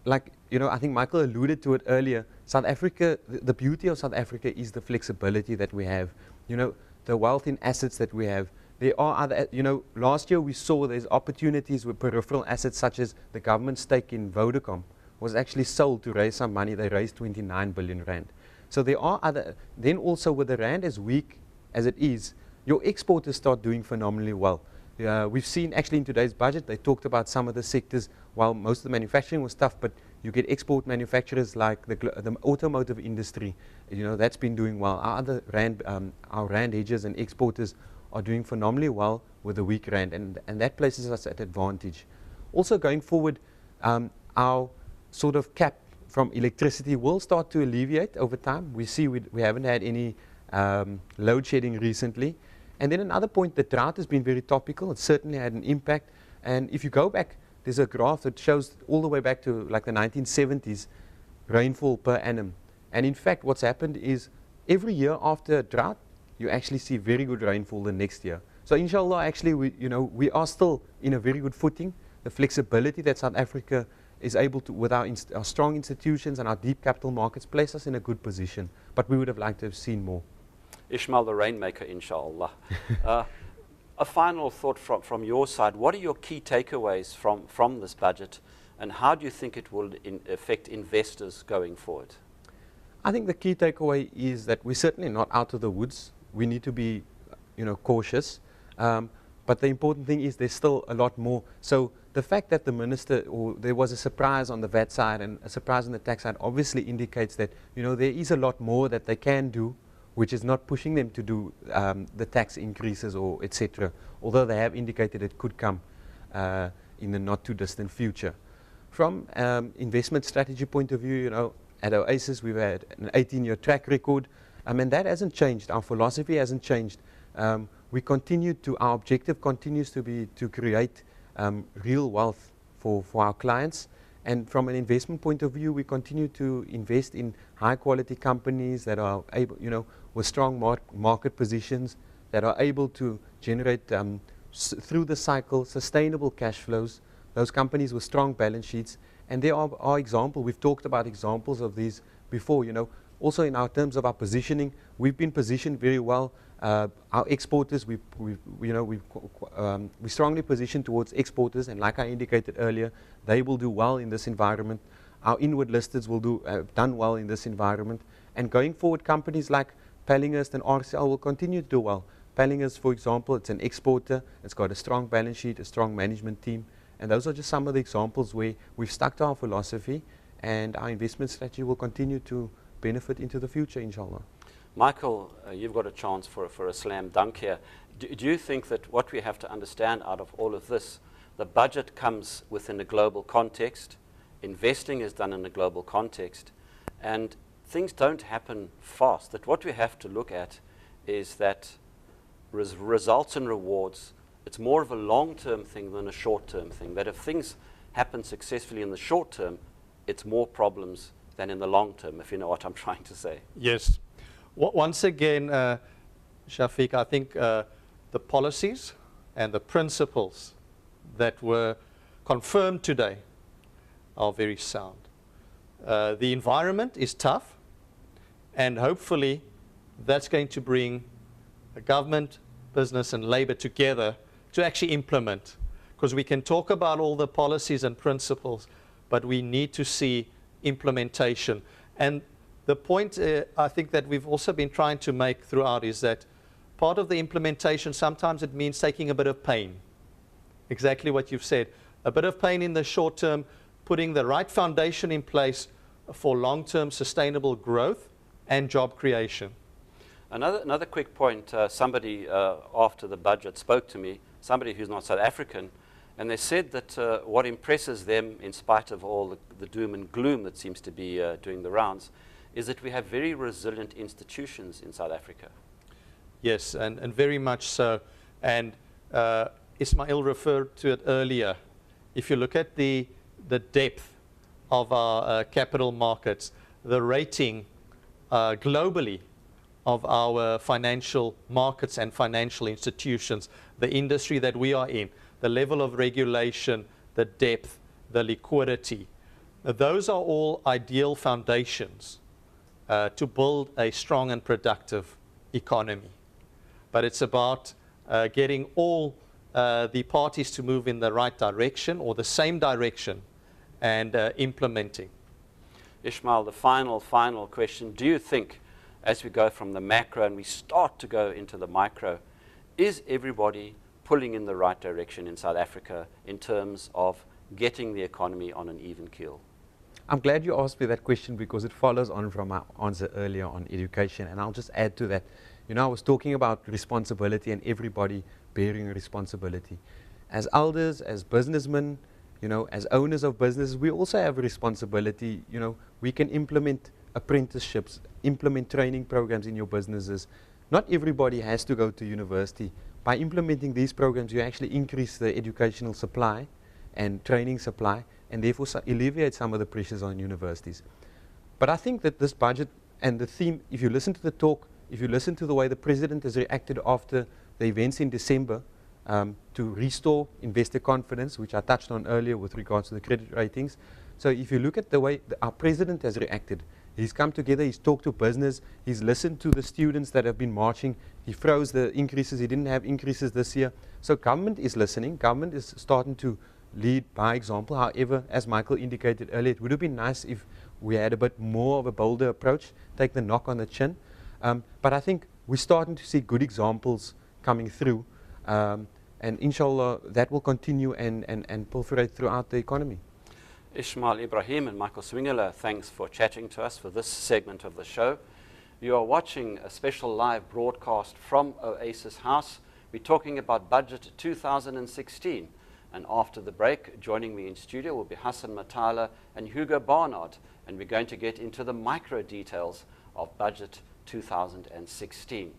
I think Michael alluded to it earlier, South Africa, the beauty of South Africa is the flexibility that we have. The wealth in assets that we have. There are other, last year we saw there's opportunities with peripheral assets such as the government stake in Vodacom was actually sold to raise some money. They raised 29 billion rand. So there are other, then also with the rand as weak as it is, your exporters start doing phenomenally well. We've seen actually in today's budget, they talked about some of the sectors, while most of the manufacturing was tough, but you get export manufacturers like the automotive industry, that's been doing well. Our rand hedgers and exporters are doing phenomenally well with the weak rand, and that places us at advantage. Also going forward, our sort of cap from electricity will start to alleviate over time. We see we haven't had any load shedding recently. And then another point, the drought has been very topical. It certainly had an impact. And if you go back, there's a graph that shows all the way back to like the 1970s, rainfall per annum. And in fact, what's happened is every year after a drought, you actually see very good rainfall the next year. So inshallah, actually, we are still in a very good footing. The flexibility that South Africa is able to, with our strong institutions and our deep capital markets, place us in a good position. But we would have liked to have seen more. Ismail the Rainmaker, inshallah. A final thought from your side. What are your key takeaways from this budget, and how do you think it will affect investors going forward? I think the key takeaway is that we're certainly not out of the woods. We need to be cautious. But the important thing is there's still a lot more. So the fact that the minister, or there was a surprise on the VAT side and a surprise on the tax side, obviously indicates that there is a lot more that they can do, which is not pushing them to do the tax increases or etc. Although they have indicated it could come in the not too distant future. From investment strategy point of view, at Oasis we've had an 18-year track record, and that hasn't changed. Our philosophy hasn't changed. Our objective continues to be to create real wealth for our clients, And from an investment point of view, we continue to invest in high-quality companies that are able, with strong market positions, that are able to generate through the cycle sustainable cash flows. Those companies with strong balance sheets, and there are examples. We've talked about examples of these before. Also in our terms of our positioning, we've been positioned very well. Our exporters, we strongly positioned towards exporters, and like I indicated earlier, they will do well in this environment. Our inward listeds will have done well in this environment, and going forward, companies like Pallinghurst and RCL will continue to do well. Pallinghurst, for example, it's an exporter. It's got a strong balance sheet, a strong management team, and those are just some of the examples where we've stuck to our philosophy, and our investment strategy will continue to benefit into the future, inshallah. Michael, you've got a chance for a slam dunk here. Do you think that what we have to understand out of all of this, the budget comes within a global context, investing is done in a global context, and things don't happen fast, that what we have to look at is that results and rewards, it's more of a long-term thing than a short-term thing, that if things happen successfully in the short term, it's more problems than in the long term, if you know what I'm trying to say. Yes. Once again, Shafiq, I think the policies and the principles that were confirmed today are very sound. The environment is tough, and hopefully that's going to bring the government, business, and labor together to actually implement. Because we can talk about all the policies and principles, but we need to see implementation. And the point I think that we've also been trying to make throughout is that part of the implementation, sometimes it means taking a bit of pain. Exactly what you've said. A bit of pain in the short term, putting the right foundation in place for long-term sustainable growth and job creation. Another quick point, somebody after the budget spoke to me, somebody who's not South African, and they said that what impresses them, in spite of all the doom and gloom that seems to be doing the rounds, is that we have very resilient institutions in South Africa. Yes, and very much so. And Isma-el referred to it earlier. If you look at the depth of our capital markets, the rating globally of our financial markets and financial institutions, the industry that we are in, the level of regulation, the depth, the liquidity, those are all ideal foundations to build a strong and productive economy. But it's about getting all the parties to move in the right direction or the same direction and implementing. Ismail, the final question. Do you think, as we go from the macro and we start to go into the micro, is everybody pulling in the right direction in South Africa in terms of getting the economy on an even keel? I'm glad you asked me that question because it follows on from my answer earlier on education, and I'll just add to that. I was talking about responsibility and everybody bearing a responsibility. As elders, as businessmen, as owners of businesses, we also have a responsibility. We can implement apprenticeships, implement training programs in your businesses. Not everybody has to go to university. By implementing these programs, you actually increase the educational supply and training supply, and therefore alleviate some of the pressures on universities. But I think that this budget and the theme, if you listen to the talk, if you listen to the way the President has reacted after the events in December to restore investor confidence, which I touched on earlier with regards to the credit ratings. So if you look at the way our President has reacted, he's come together, he's talked to business, he's listened to the students that have been marching, he froze the increases, he didn't have increases this year. So government is listening, government is starting to lead by example. However, as Michael indicated earlier, it would have been nice if we had a bit more of a bolder approach, take the knock on the chin. But I think we're starting to see good examples coming through, and inshallah that will continue and proliferate throughout the economy. Isma-el Ebrahim and Michael Swingler, thanks for chatting to us for this segment of the show. You are watching a special live broadcast from Oasis House. We're talking about Budget 2016. And after the break, joining me in studio will be Hassan Motala and Hugo Barnard. And we're going to get into the micro details of Budget 2016.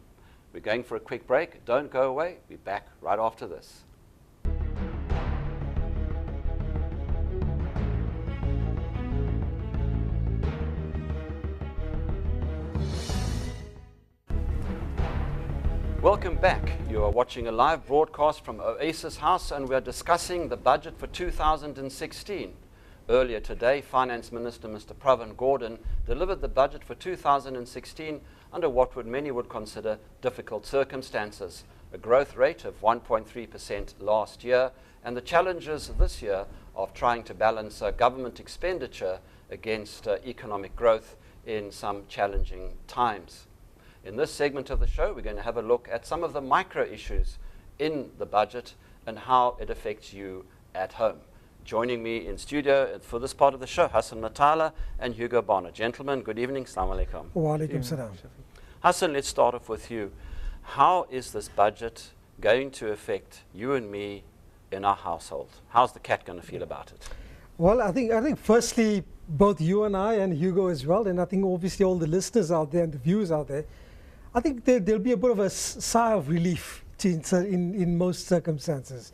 We're going for a quick break. Don't go away. We'll be back right after this. Welcome back. You are watching a live broadcast from Oasis House, and we are discussing the budget for 2016. Earlier today, Finance Minister Mr. Pravin Gordhan delivered the budget for 2016 under what many would consider difficult circumstances, a growth rate of 1.3% last year, and the challenges this year of trying to balance government expenditure against economic growth in some challenging times. In this segment of the show, we're going to have a look at some of the micro issues in the budget and how it affects you at home. Joining me in studio for this part of the show, Hassan Motala and Hugo Barnard. Gentlemen, good evening. Assalamu alaikum. Wa alaikum salam. Hassan, let's start off with you. How is this budget going to affect you and me in our household? How's the cat going to feel about it? Well, I think firstly, both you and I and Hugo as well, and I think obviously all the listeners out there and the viewers out there, I think there'll be a bit of a sigh of relief in most circumstances.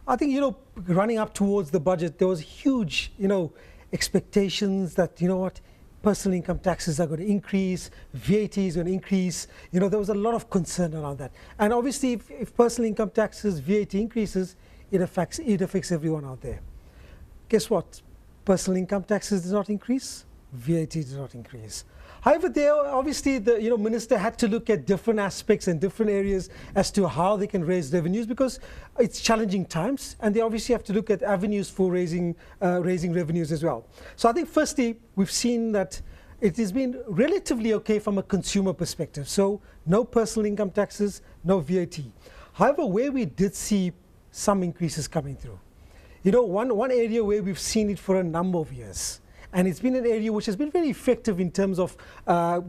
I think, you know, running up towards the budget, there was huge, you know, expectations that, you know what, personal income taxes are going to increase, VAT is going to increase. You know, there was a lot of concern around that. And obviously, if personal income taxes, VAT increases, it affects everyone out there. Guess what? Personal income taxes did not increase, VAT did not increase. However, there obviously the minister had to look at different aspects and different areas as to how they can raise revenues, because it's challenging times, and they obviously have to look at avenues for raising revenues as well. So I think firstly, we've seen that it has been relatively okay from a consumer perspective. So no personal income taxes, no VAT. However, where we did see some increases coming through, you know, one area where we've seen it for a number of years, and it's been an area which has been very effective in terms of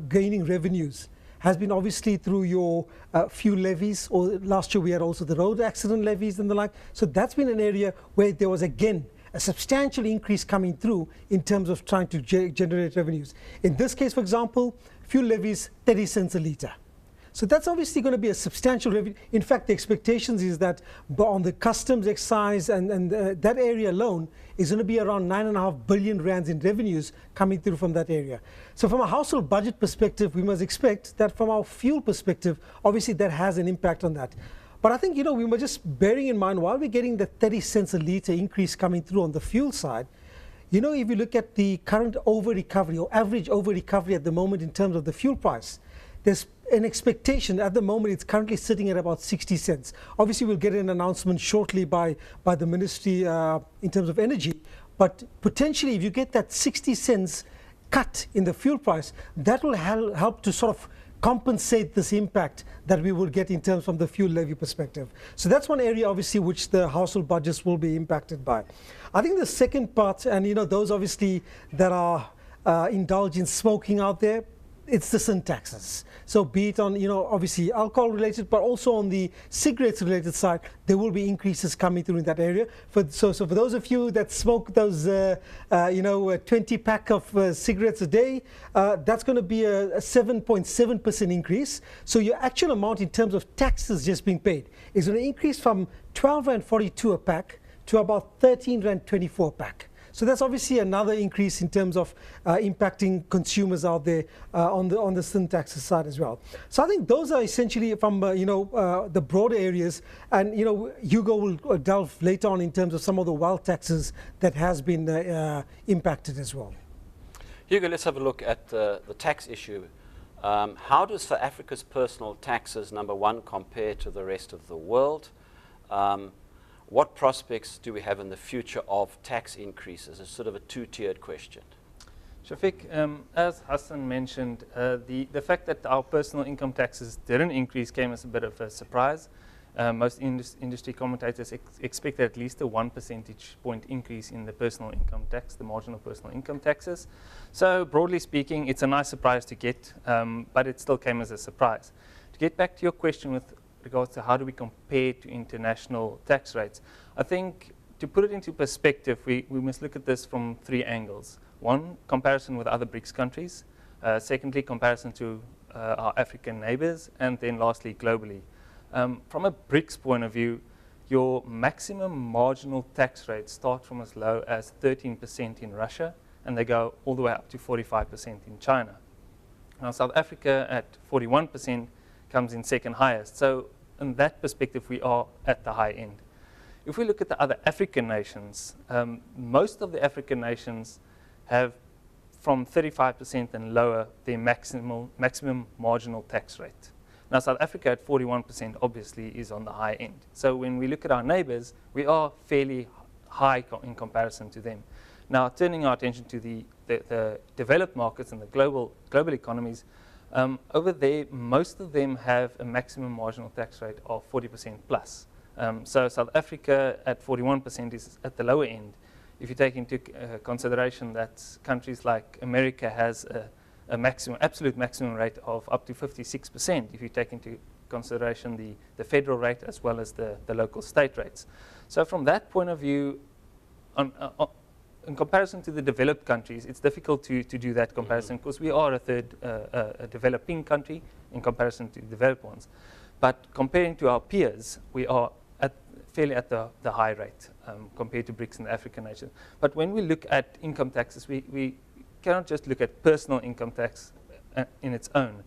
gaining revenues, has been obviously through your fuel levies, or last year we had also the road accident levies and the like. So that's been an area where there was again a substantial increase coming through in terms of trying to generate revenues. In this case, for example, fuel levies 30 cents a litre. So that's obviously going to be a substantial revenue. In fact, the expectations is that on the customs excise and that area alone is going to be around 9.5 billion rands in revenues coming through from that area. So from a household budget perspective, we must expect that from our fuel perspective, obviously that has an impact on that. But I think, you know, we were just bearing in mind, while we're getting the 30 cents a litre increase coming through on the fuel side, you know, if you look at the current over-recovery or average over-recovery at the moment in terms of the fuel price, there's an expectation. At the moment, it's currently sitting at about 60 cents. Obviously, we'll get an announcement shortly by the Ministry in terms of energy. But potentially, if you get that 60 cents cut in the fuel price, that will help to sort of compensate this impact that we will get in terms from the fuel levy perspective. So that's one area, obviously, which the household budgets will be impacted by. I think the second part, and you know, those obviously that are indulge in smoking out there, it's the sin taxes. So be it on, you know, obviously alcohol related, but also on the cigarettes related side, there will be increases coming through in that area. So for those of you that smoke those, 20 pack of cigarettes a day, that's going to be a 7.7% increase. So your actual amount in terms of taxes just being paid is going to increase from 12.42 a pack to about 13.24 a pack. So that's obviously another increase in terms of impacting consumers out there on the sin taxes side as well. So I think those are essentially from the broader areas, and you know, Hugo will delve later on in terms of some of the wealth taxes that has been impacted as well. Hugo, let's have a look at the tax issue. How does South Africa's personal taxes, number one, compare to the rest of the world? What prospects do we have in the future of tax increases? It's sort of a two-tiered question. Shafiq, as Hassan mentioned, the fact that our personal income taxes didn't increase came as a bit of a surprise. Most industry commentators expected at least a 1 percentage point increase in the personal income tax, the marginal personal income taxes. So broadly speaking, it's a nice surprise to get, but it still came as a surprise. To get back to your question with regards to how do we compare to international tax rates, I think to put it into perspective, we must look at this from three angles. One, comparison with other BRICS countries. Secondly, comparison to our African neighbors. And then lastly, globally. From a BRICS point of view, your maximum marginal tax rates start from as low as 13% in Russia, and they go all the way up to 45% in China. Now, South Africa at 41% comes in second highest. So in that perspective, we are at the high end. If we look at the other African nations, most of the African nations have from 35% and lower their maximum marginal tax rate. Now, South Africa at 41% obviously is on the high end. So when we look at our neighbors, we are fairly high in comparison to them. Now, turning our attention to the developed markets and the global economies, over there, most of them have a maximum marginal tax rate of 40% plus. So South Africa at 41% is at the lower end. If you take into consideration that countries like America has a absolute maximum rate of up to 56%, if you take into consideration the federal rate as well as the local state rates. So from that point of view, in comparison to the developed countries, it's difficult to do that comparison because we are a third a developing country in comparison to developed ones. But comparing to our peers, we are fairly at the high rate compared to BRICS and the African nations. But when we look at income taxes, we cannot just look at personal income tax in its own,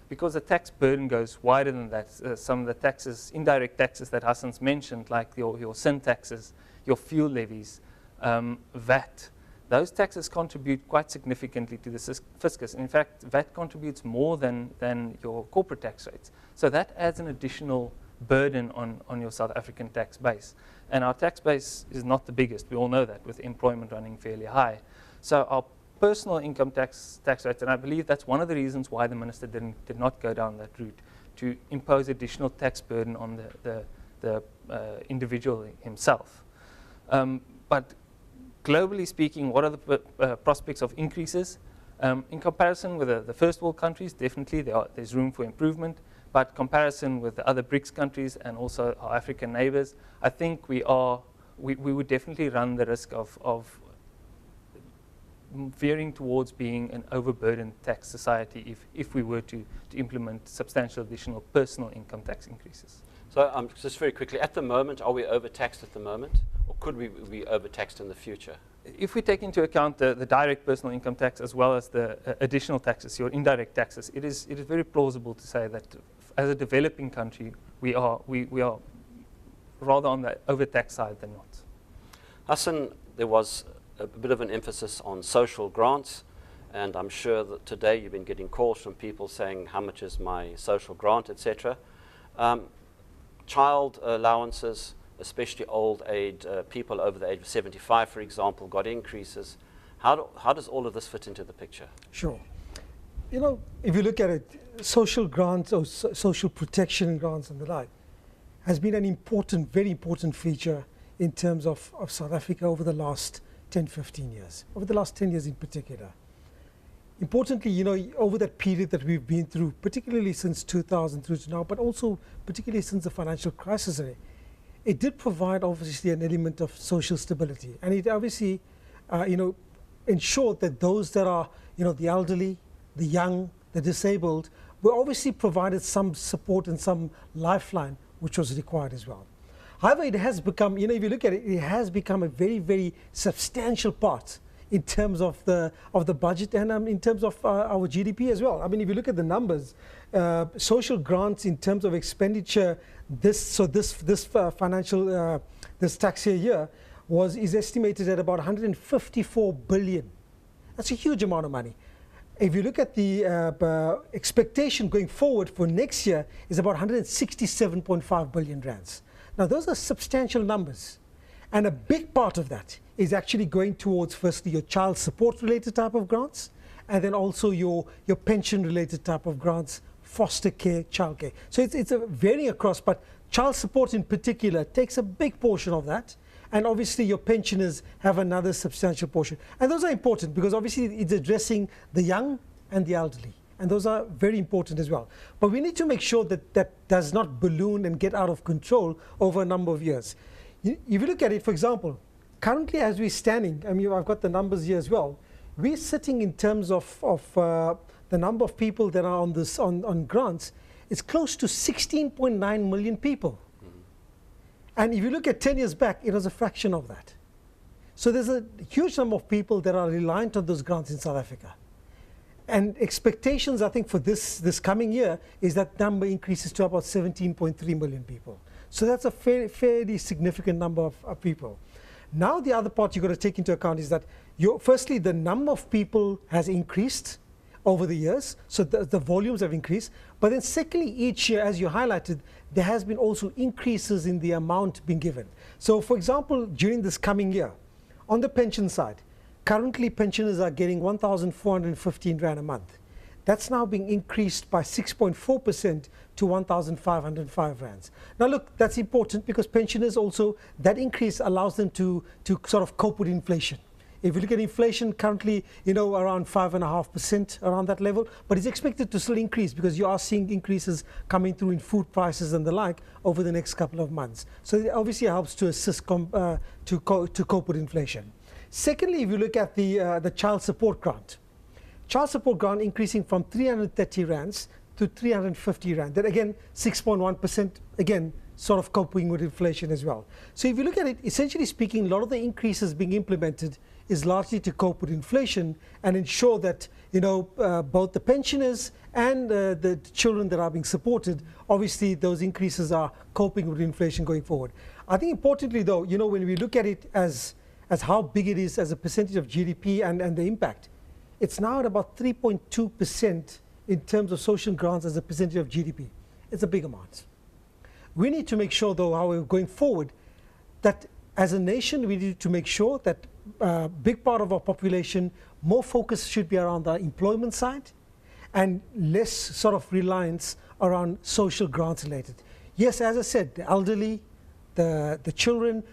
because the tax burden goes wider than that. Some of the taxes, indirect taxes that Hassan's mentioned, like your sin taxes, your fuel levies, VAT, those taxes contribute quite significantly to the fiscus. In fact, VAT contributes more than your corporate tax rates. So that adds an additional burden on your South African tax base. And our tax base is not the biggest. We all know that, with employment running fairly high. So our personal income tax rates, and I believe that's one of the reasons why the minister did not go down that route, to impose additional tax burden on the individual himself. But globally speaking, what are the prospects of increases? In comparison with the first world countries, definitely there's room for improvement. But comparison with the other BRICS countries and also our African neighbors, I think we would definitely run the risk of veering towards being an overburdened tax society if we were to implement substantial additional personal income tax increases. So just very quickly, at the moment, are we overtaxed at the moment? Or could we be overtaxed in the future? If we take into account the direct personal income tax as well as the additional taxes, your indirect taxes, it is very plausible to say that as a developing country, we are rather on the overtax side than not. Hassan, there was a bit of an emphasis on social grants, and I'm sure that today you've been getting calls from people saying, how much is my social grant, etc. Child allowances, especially old age people over the age of 75, for example, got increases. How does all of this fit into the picture? Sure. You know, if you look at it, social grants or social protection grants and the like has been an important, very important feature in terms of South Africa over the last 10, 15 years, over the last 10 years in particular. Importantly, you know, over that period that we've been through, particularly since 2000 through to now, but also particularly since the financial crisis, it did provide obviously an element of social stability. And it obviously, ensured that those that are, the elderly, the young, the disabled, were obviously provided some support and some lifeline, which was required as well. However, it has become, if you look at it, it has become a very, very substantial part in terms of the budget and in terms of our GDP as well. I mean, if you look at the numbers, social grants in terms of expenditure this financial this tax year is estimated at about 154 billion. That's a huge amount of money. If you look at the expectation going forward for next year is about 167.5 billion rands. Now, those are substantial numbers. And a big part of that is actually going towards, firstly, your child support related type of grants, and then also your pension related type of grants, foster care, child care. So it's a varying across, but child support in particular takes a big portion of that. And obviously your pensioners have another substantial portion. And those are important because obviously it's addressing the young and the elderly. And those are very important as well. But we need to make sure that that does not balloon and get out of control over a number of years. If you look at it, for example, currently as we're standing, I mean, I've got the numbers here as well. We're sitting in terms of the number of people that are on grants, it's close to 16.9 million people. And if you look at 10 years back, it was a fraction of that. So there's a huge number of people that are reliant on those grants in South Africa. And expectations, I think, for this coming year is that number increases to about 17.3 million people. So that's a fairly significant number of people. Now the other part you've got to take into account is that firstly, the number of people has increased over the years, so the volumes have increased. But then secondly, each year, as you highlighted, there has been also increases in the amount being given. So for example, during this coming year, on the pension side, currently pensioners are getting 1,415 Rand a month. That's now being increased by 6.4% to 1,505 Rands. Now look, that's important because pensioners also, that increase allows them to sort of cope with inflation. If you look at inflation currently, around 5.5%, around that level, but it's expected to still increase because you are seeing increases coming through in food prices and the like over the next couple of months. So it obviously helps to assist to cope with inflation. Secondly, if you look at the child support grant increasing from 330 Rands to 350 Rand. That again, 6.1%, again, sort of coping with inflation as well. So if you look at it, essentially speaking, a lot of the increases being implemented is largely to cope with inflation and ensure that both the pensioners and the children that are being supported, obviously those increases are coping with inflation going forward. I think importantly though, when we look at it as how big it is as a percentage of GDP and the impact, it's now at about 3.2% in terms of social grants as a percentage of GDP. It's a big amount. We need to make sure though, how we're going forward, that as a nation we need to make sure that a big part of our population, more focus should be around the employment side and less sort of reliance around social grants related. Yes, as I said, the elderly, the children,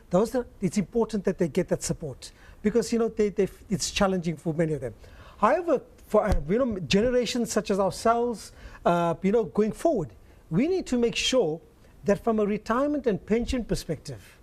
it's important that they get that support because it's challenging for many of them. However, for generations such as ourselves, going forward, we need to make sure that from a retirement and pension perspective,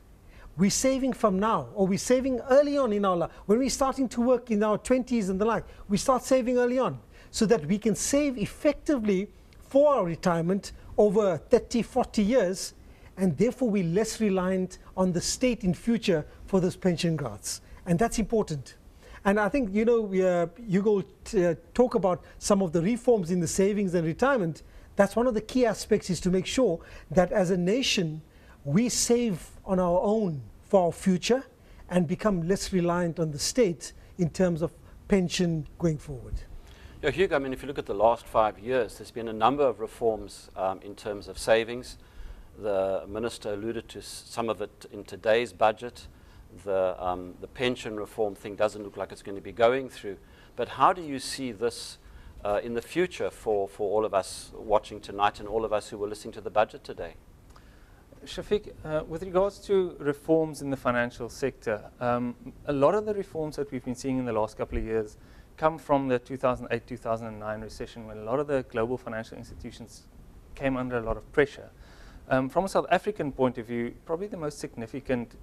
we're saving from now, or we're saving early on in our life. When we're starting to work in our 20s and the like, we start saving early on so that we can save effectively for our retirement over 30, 40 years, and therefore we're less reliant on the state in future for those pension grants. And that's important. And I think, Hugo talk about some of the reforms in the savings and retirement. That's one of the key aspects, is to make sure that as a nation, we save on our own for our future and become less reliant on the state in terms of pension going forward. Yeah, Hugo, if you look at the last 5 years, there's been a number of reforms in terms of savings. The Minister alluded to some of it in today's budget. The pension reform thing doesn't look like it's going to be going through. But how do you see this in the future for all of us watching tonight and all of us who were listening to the budget today? Shafiq, with regards to reforms in the financial sector, a lot of the reforms that we've been seeing in the last couple of years come from the 2008-2009 recession, when a lot of the global financial institutions came under a lot of pressure. From a South African point of view, probably the most significant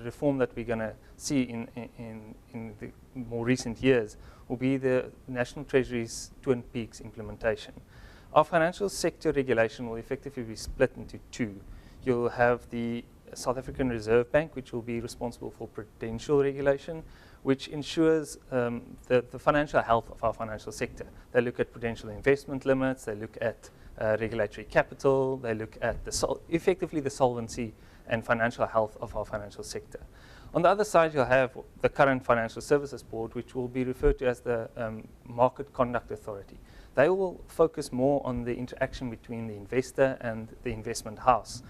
reform that we're going to see in the more recent years will be the National Treasury's Twin Peaks implementation. Our financial sector regulation will effectively be split into two. You'll have the South African Reserve Bank, which will be responsible for prudential regulation, which ensures the financial health of our financial sector. They look at prudential investment limits, they look at regulatory capital, they look at effectively the solvency and financial health of our financial sector. On the other side, you'll have the current Financial Services Board, which will be referred to as the Market Conduct Authority. They will focus more on the interaction between the investor and the investment house.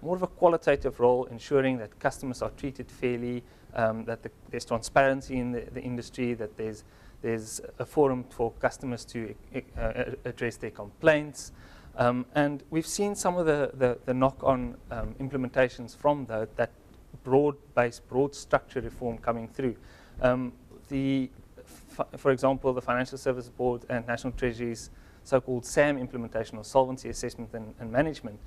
More of a qualitative role, ensuring that customers are treated fairly, that there's transparency in the industry, that there's a forum for customers to address their complaints. And we've seen some of the knock-on implementations from that broad-based, broad structure reform coming through. For example, the Financial Services Board and National Treasury's so-called SAM implementation, or Solvency Assessment and Management,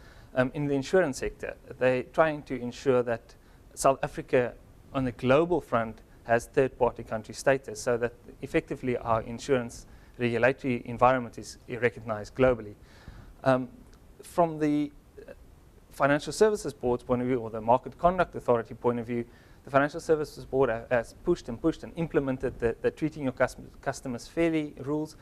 in the insurance sector. They're trying to ensure that South Africa, on the global front, has third-party country status, so that effectively our insurance regulatory environment is recognized globally. From the Financial Services Board's point of view, or the Market Conduct Authority point of view, the Financial Services Board has pushed and implemented the treating your customers fairly rules,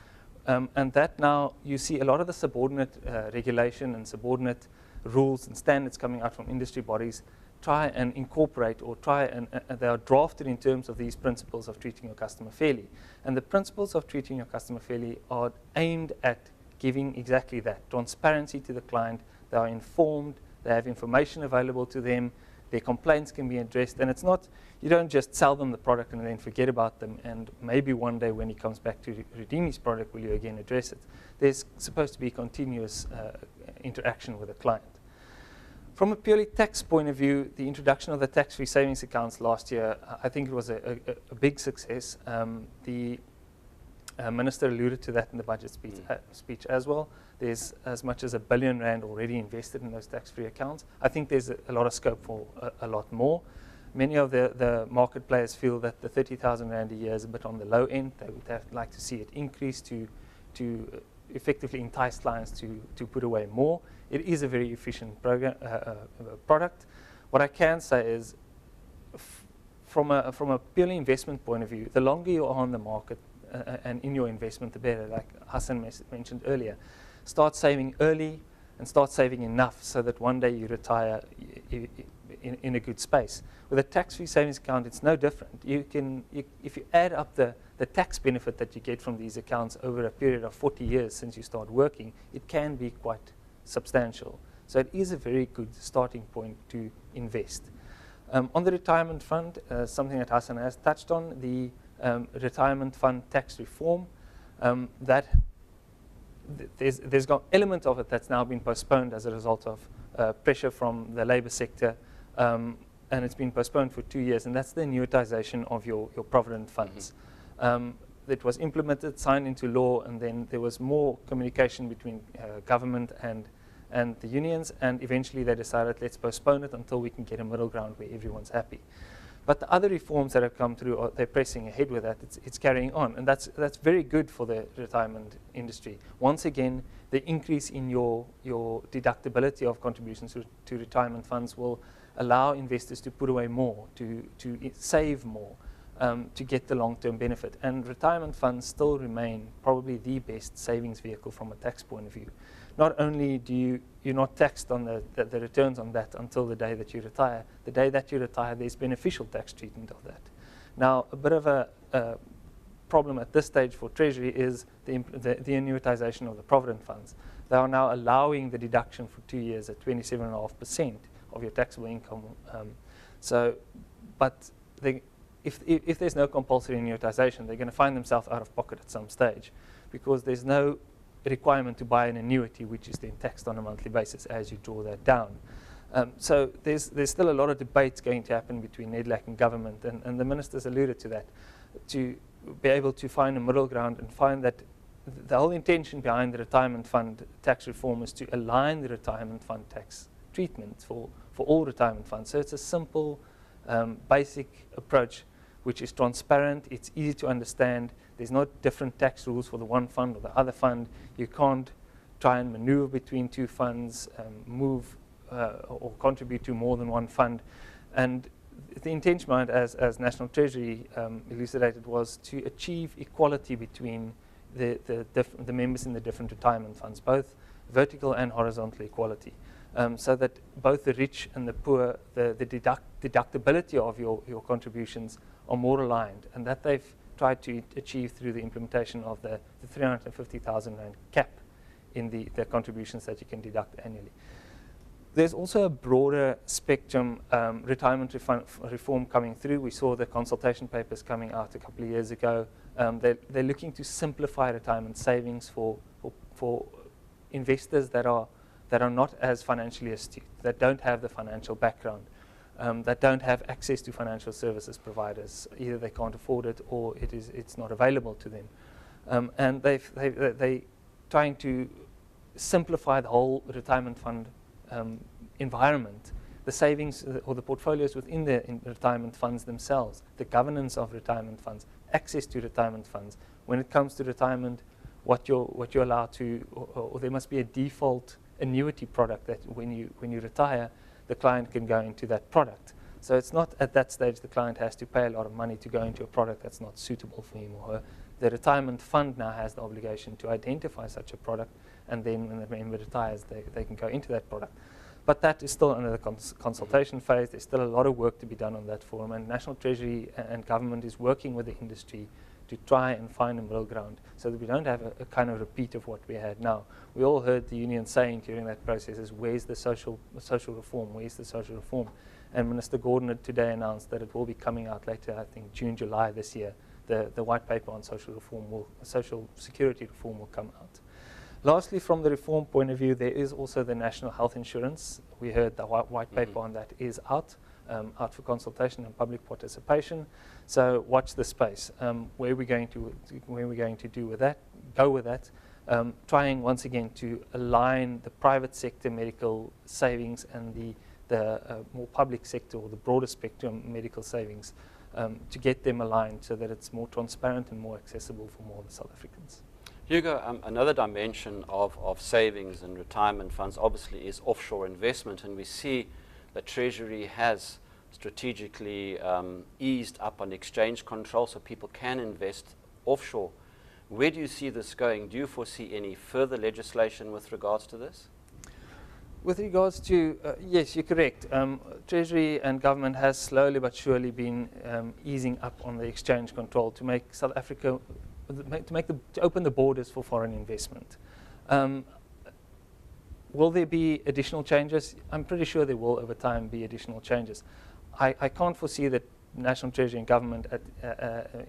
And that now, you see a lot of the subordinate regulation and subordinate rules and standards coming out from industry bodies try and incorporate or they are drafted in terms of these principles of treating your customer fairly. And the principles of treating your customer fairly are aimed at giving exactly that, transparency to the client. They are informed, they have information available to them, their complaints can be addressed, and it's not, you don't just sell them the product and then forget about them, and maybe one day when he comes back to redeem his product, will you again address it? There's supposed to be continuous interaction with the client. From a purely tax point of view, the introduction of the tax-free savings accounts last year, I think it was a big success. The Minister alluded to that in the budget speech as well. There's as much as R1 billion already invested in those tax-free accounts. I think there's a lot of scope for a lot more. Many of the market players feel that the R30,000 a year is a bit on the low end. They would like to see it increase to effectively entice clients to put away more. It is a very efficient product. What I can say is, from a purely investment point of view, the longer you are on the market and in your investment, the better. Like Hassan mentioned earlier, start saving early and start saving enough so that one day you retire in a good space. With a tax-free savings account, it's no different. If you add up the tax benefit that you get from these accounts over a period of 40 years since you start working, it can be quite substantial. So it is a very good starting point to invest. On the retirement fund, something that Hassan has touched on, the retirement fund tax reform, there's got element of it that's now been postponed as a result of pressure from the labour sector, and it's been postponed for 2 years, and that's the annuitisation of your provident funds. It was implemented, signed into law, and then there was more communication between government and the unions, and eventually they decided, let's postpone it until we can get a middle ground where everyone's happy. But the other reforms that have come through, they're pressing ahead with that. It's carrying on, and that's very good for the retirement industry. Once again, the increase in your deductibility of contributions to retirement funds will allow investors to put away more, to save more, to get the long-term benefit. And retirement funds still remain probably the best savings vehicle from a tax point of view. Not only do you're not taxed on the returns on that until the day that you retire. The day that you retire, there's beneficial tax treatment of that. Now, a bit of a problem at this stage for Treasury is the annuitisation of the provident funds. They are now allowing the deduction for 2 years at 27.5% of your taxable income. But if there's no compulsory annuitisation, they're going to find themselves out of pocket at some stage, because there's no requirement to buy an annuity, which is then taxed on a monthly basis as you draw that down. So there's still a lot of debates going to happen between NEDLAC and government, and the ministers alluded to that, to be able to find a middle ground and find that the whole intention behind the retirement fund tax reform is to align the retirement fund tax treatment for all retirement funds. So it's a simple, basic approach which is transparent, it's easy to understand. There's no different tax rules for the one fund or the other fund. You can't try and maneuver between two funds, move or contribute to more than one fund. And the intention behind, as National Treasury elucidated, was to achieve equality between the members in the different retirement funds, both vertical and horizontal equality, so that both the rich and the poor, the deductibility of your contributions are more aligned, and that they've tried to achieve through the implementation of the 350,000 rand cap in the contributions that you can deduct annually. There's also a broader spectrum retirement reform coming through. We saw the consultation papers coming out a couple of years ago. They're looking to simplify retirement savings for investors that are not as financially astute, that don't have the financial background, that don't have access to financial services providers. Either they can't afford it or it's not available to them. And they're trying to simplify the whole retirement fund environment, the savings or the portfolios within the retirement funds themselves, the governance of retirement funds, access to retirement funds. When it comes to retirement, what you're allowed to, or there must be a default annuity product that when you retire, the client can go into that product. So it's not at that stage the client has to pay a lot of money to go into a product that's not suitable for him or her. The retirement fund now has the obligation to identify such a product, and then when the member retires, they can go into that product. But that is still under the consultation phase. There's still a lot of work to be done on that forum, and National Treasury and government is working with the industry to try and find a middle ground so that we don't have a kind of repeat of what we had now. We all heard the union saying during that process is, where's the social reform, where's the social reform? And Minister Gordhan today announced that it will be coming out later, I think June, July this year. The white paper on social security reform will come out. Lastly, from the reform point of view, there is also the national health insurance. We heard the white paper on that is out for consultation and public participation. So watch the space. Where we're going to do with that, go with that. Trying once again to align the private sector medical savings and the more public sector or the broader spectrum medical savings to get them aligned so that it's more transparent and more accessible for more of the South Africans. Hugo, another dimension of savings and retirement funds obviously is offshore investment, and we see that Treasury has strategically eased up on exchange control so people can invest offshore. Where do you see this going? Do you foresee any further legislation with regards to this? With regards to, yes, you're correct. Treasury and government has slowly but surely been easing up on the exchange control to make South Africa, to open the borders for foreign investment. Will there be additional changes? I'm pretty sure there will over time be additional changes. I can't foresee that National Treasury and government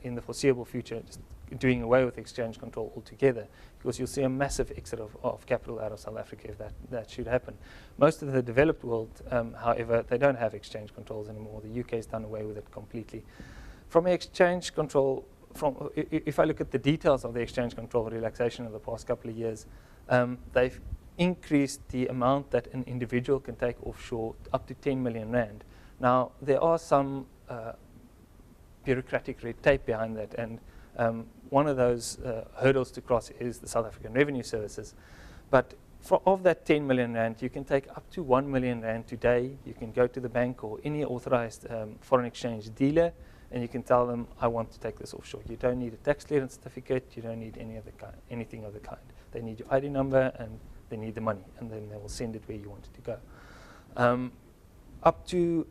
in the foreseeable future just doing away with exchange control altogether, because you'll see a massive exit of capital out of South Africa if that should happen. Most of the developed world, however, they don't have exchange controls anymore. The UK's done away with it completely. From exchange control, if I look at the details of the exchange control relaxation of the past couple of years, they've increased the amount that an individual can take offshore up to 10 million rand. Now, there are some bureaucratic red tape behind that, and one of those hurdles to cross is the South African Revenue Services. But of that 10 million rand, you can take up to 1 million rand today. You can go to the bank or any authorized foreign exchange dealer, and you can tell them, I want to take this offshore. You don't need a tax clearance certificate. You don't need anything of the kind. They need your ID number, and they need the money, and then they will send it where you want it to go. Up to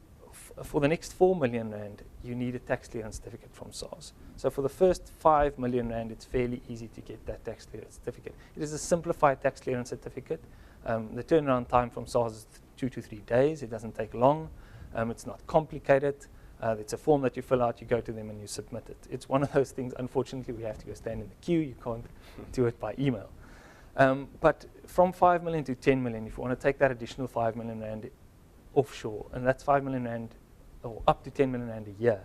for the next 4 million rand, you need a tax clearance certificate from SARS. So for the first 5 million rand, it's fairly easy to get that tax clearance certificate. It is a simplified tax clearance certificate. The turnaround time from SARS is 2 to 3 days. It doesn't take long. It's not complicated. It's a form that you fill out, you go to them, and you submit it. It's one of those things, unfortunately, we have to go stand in the queue. You can't do it by email. But from 5 million to 10 million, if you want to take that additional 5 million rand offshore, and that's 5 million rand or up to 10 million rand a year.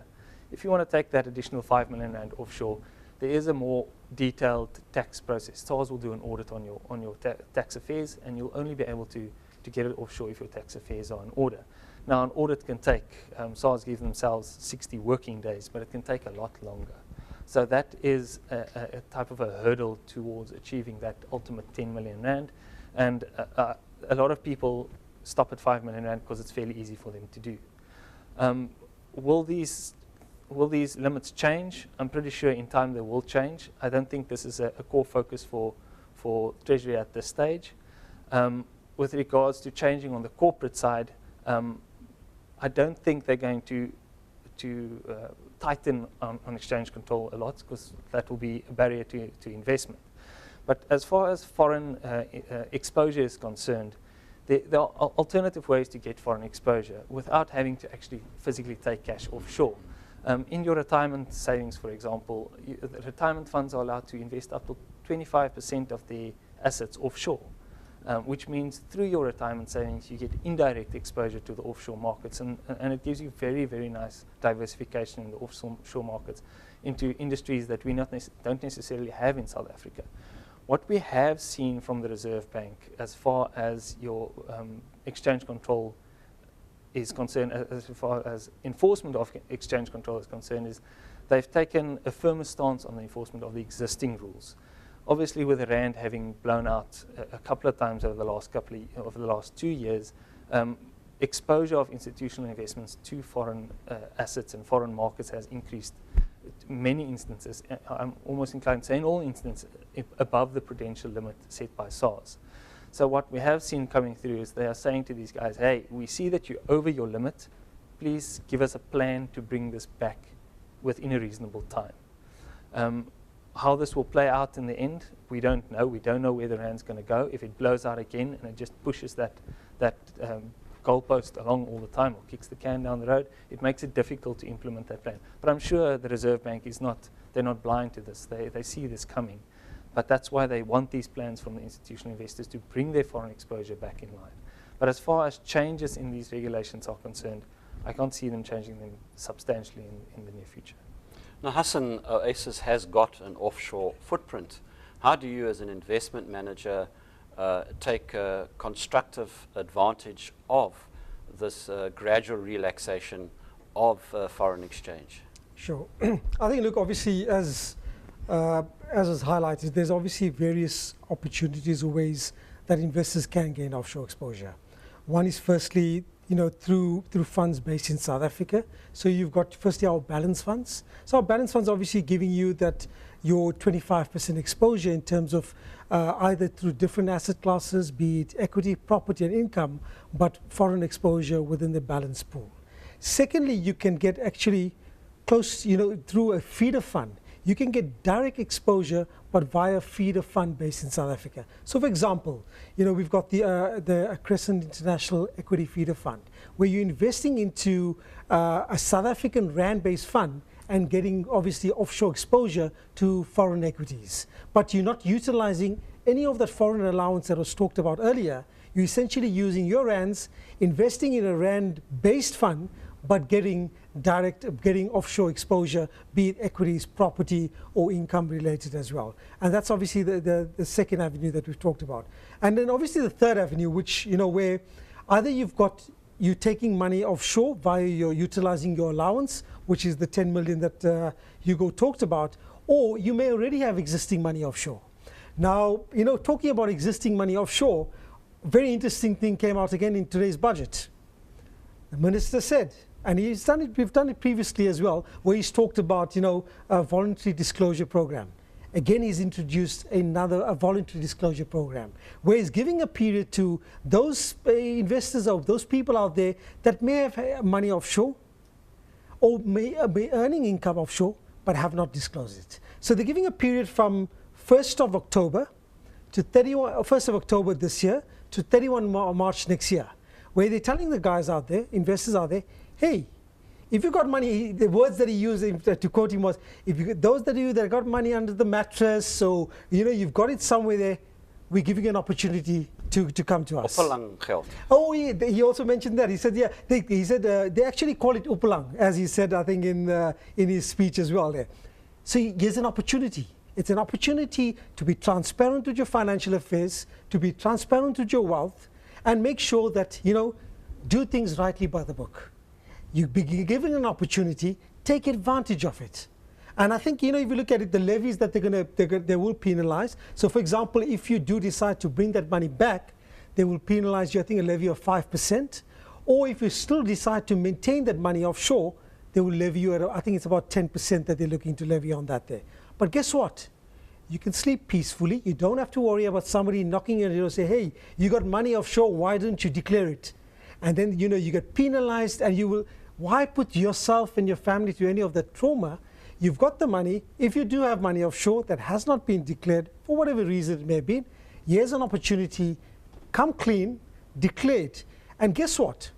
If you want to take that additional 5 million rand offshore, there is a more detailed tax process. SARS will do an audit on your tax affairs, and you'll only be able to get it offshore if your tax affairs are in order. Now, an audit can take, SARS give themselves 60 working days, but it can take a lot longer. So that is a type of a hurdle towards achieving that ultimate 10 million rand. And a lot of people stop at 5 million rand because it's fairly easy for them to do. Will these limits change? I'm pretty sure in time they will change. I don't think this is a core focus for Treasury at this stage. With regards to changing on the corporate side, I don't think they're going to tighten on exchange control a lot, because that will be a barrier to investment. But as far as foreign exposure is concerned, there are alternative ways to get foreign exposure without having to actually physically take cash offshore. In your retirement savings, for example, the retirement funds are allowed to invest up to 25% of the assets offshore, which means through your retirement savings, you get indirect exposure to the offshore markets, and it gives you very, very nice diversification in the offshore markets into industries that we don't necessarily have in South Africa. What we have seen from the Reserve Bank as far as your exchange control is concerned, as far as enforcement of exchange control is concerned, is they've taken a firmer stance on the enforcement of the existing rules. Obviously, with the rand having blown out a couple of times over the last 2 years, exposure of institutional investments to foreign assets and foreign markets has increased many instances, I'm almost inclined to say in all instances, above the prudential limit set by SARS. So what we have seen coming through is they are saying to these guys, hey, we see that you're over your limit. Please give us a plan to bring this back within a reasonable time. How this will play out in the end, we don't know. We don't know where the rand's going to go. If it blows out again and it just pushes that goalpost along all the time or kicks the can down the road, it makes it difficult to implement that plan. But I'm sure the Reserve Bank they're not blind to this. They see this coming. But that's why they want these plans from the institutional investors to bring their foreign exposure back in line. But as far as changes in these regulations are concerned, I can't see them changing them substantially in the near future. Now, Hassan, Oasis has got an offshore footprint. How do you, as an investment manager, take constructive advantage of this gradual relaxation of foreign exchange? Sure. I think, look, obviously, as was highlighted, there's obviously various opportunities or ways that investors can gain offshore exposure. One is firstly, through funds based in South Africa. So you've got firstly our balance funds. So our balance funds obviously giving you that your 25% exposure in terms of either through different asset classes, be it equity, property and income, but foreign exposure within the balance pool. Secondly, you can get actually close, through a feeder fund. You can get direct exposure, but via feeder fund based in South Africa. So for example, we've got the Crescent International Equity Feeder Fund, where you're investing into a South African rand-based fund and getting obviously offshore exposure to foreign equities. But you're not utilizing any of that foreign allowance that was talked about earlier. You're essentially using your rands, investing in a rand-based fund, but getting offshore exposure, be it equities, property, or income related as well. And that's obviously the second avenue that we've talked about. And then obviously the third avenue, which, where either you're taking money offshore via utilizing your allowance, which is the 10 million that Hugo talked about, or you may already have existing money offshore. Now, talking about existing money offshore, very interesting thing came out again in today's budget. The minister said, and we've done it previously as well, where he's talked about, a voluntary disclosure program. Again, he's introduced a voluntary disclosure program, where he's giving a period to those investors or those people out there that may have money offshore or may be earning income offshore, but have not disclosed it. So they're giving a period from 1st of October to 1st of October this year to 31 March next year, where they're telling the guys out there, investors out there, hey, if you got money, the words that he used to quote him was, those that you that got money under the mattress, so you've got it somewhere there, we're giving you an opportunity to come to us. Upalang geld. Oh, he also mentioned that. He said, yeah, they actually call it upalang, as he said, I think in his speech as well there. So here's an opportunity. It's an opportunity to be transparent with your financial affairs, to be transparent with your wealth, and make sure that do things rightly by the book. You be given an opportunity, take advantage of it. And I think, if you look at it, the levies that they will penalize. So for example, if you do decide to bring that money back, they will penalize you, I think, a levy of 5%. Or if you still decide to maintain that money offshore, they will levy you at, I think it's about 10% that they're looking to levy on that there. But guess what? You can sleep peacefully. You don't have to worry about somebody knocking at you and say, hey, you got money offshore, why don't you declare it? And then, you get penalized, and you will, why put yourself and your family to any of that trauma? You've got the money. If you do have money offshore that has not been declared, for whatever reason it may be, here's an opportunity, come clean, declare it. And guess what?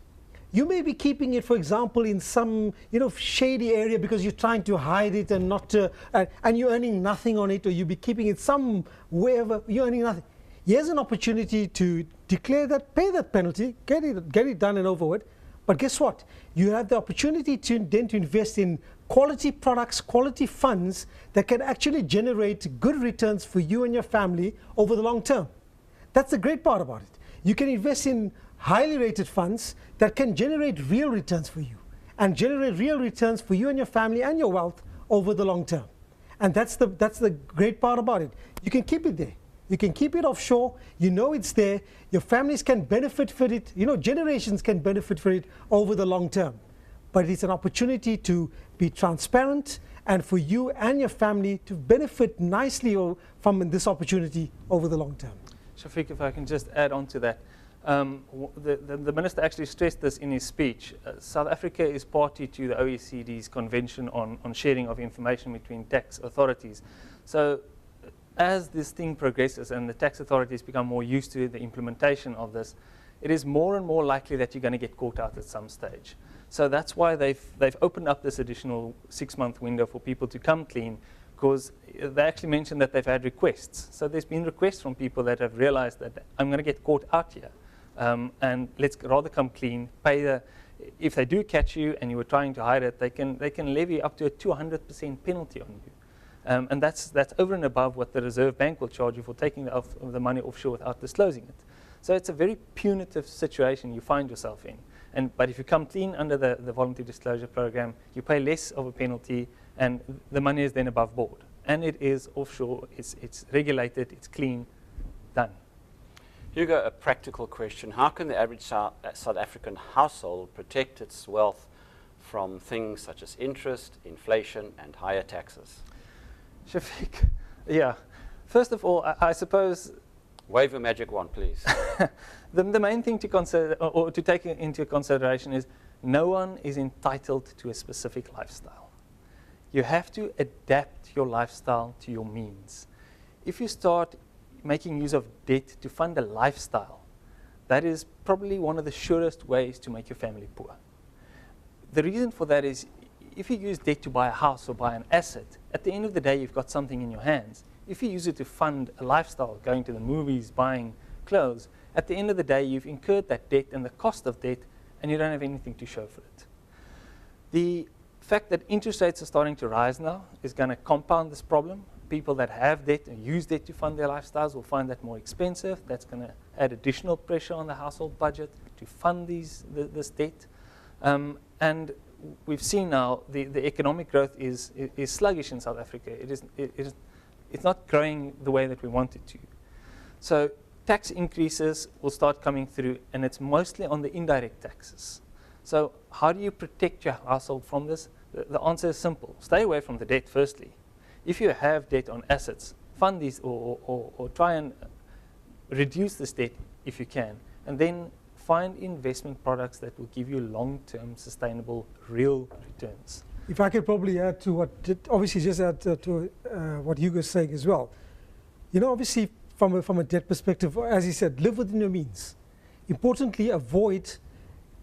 You may be keeping it, for example, in some shady area because you're trying to hide it and not to, and you're earning nothing on it, or you'll be keeping it some wherever you're earning nothing. Here's an opportunity to declare that, pay that penalty, get it done and over with. But guess what? You have the opportunity to invest in quality products, quality funds that can actually generate good returns for you and your family over the long term. That's the great part about it. You can invest in highly rated funds that can generate real returns for you, and generate real returns for you and your family and your wealth over the long term. And that's the great part about it. You can keep it there. You can keep it offshore. It's there. Your families can benefit for it. Generations can benefit for it over the long term. But it's an opportunity to be transparent and for you and your family to benefit nicely from this opportunity over the long term. Shafiq, if I can just add on to that. The Minister actually stressed this in his speech. South Africa is party to the OECD's Convention on Sharing of Information between Tax Authorities. So as this thing progresses and the tax authorities become more used to the implementation of this, it is more and more likely that you're going to get caught out at some stage. So that's why they've opened up this additional 6-month window for people to come clean, because they actually mentioned that they've had requests. So there's been requests from people that have realized that I'm going to get caught out here. And let's rather come clean, pay if they do catch you and you were trying to hide it, they can levy up to a 200% penalty on you. And that's over and above what the Reserve Bank will charge you for taking the money offshore without disclosing it. So it's a very punitive situation you find yourself in. But if you come clean under the voluntary disclosure program, you pay less of a penalty, and the money is then above board. And it is offshore, it's regulated, it's clean, done. Hugo, a practical question. How can the average South African household protect its wealth from things such as interest, inflation, and higher taxes? Shafiq, yeah. First of all, I suppose... Wave a magic wand, please. The main thing to consider, or to take into consideration, is no one is entitled to a specific lifestyle. You have to adapt your lifestyle to your means. If you start making use of debt to fund a lifestyle, that is probably one of the surest ways to make your family poor. The reason for that is, if you use debt to buy a house or buy an asset, at the end of the day, you've got something in your hands. If you use it to fund a lifestyle, going to the movies, buying clothes, at the end of the day, you've incurred that debt and the cost of debt, and you don't have anything to show for it. The fact that interest rates are starting to rise now is going to compound this problem. People that have debt and use debt to fund their lifestyles will find that more expensive. That's going to add additional pressure on the household budget to fund this debt. And we've seen now the economic growth is sluggish in South Africa. It's not growing the way that we want it to. So tax increases will start coming through, and it's mostly on the indirect taxes. So how do you protect your household from this? The answer is simple. Stay away from the debt, firstly. If you have debt on assets, fund these or try and reduce this debt if you can, and then find investment products that will give you long-term, sustainable, real returns. If I could probably add to what Hugo is saying as well. You know, obviously, from a debt perspective, as he said, live within your means. Importantly, avoid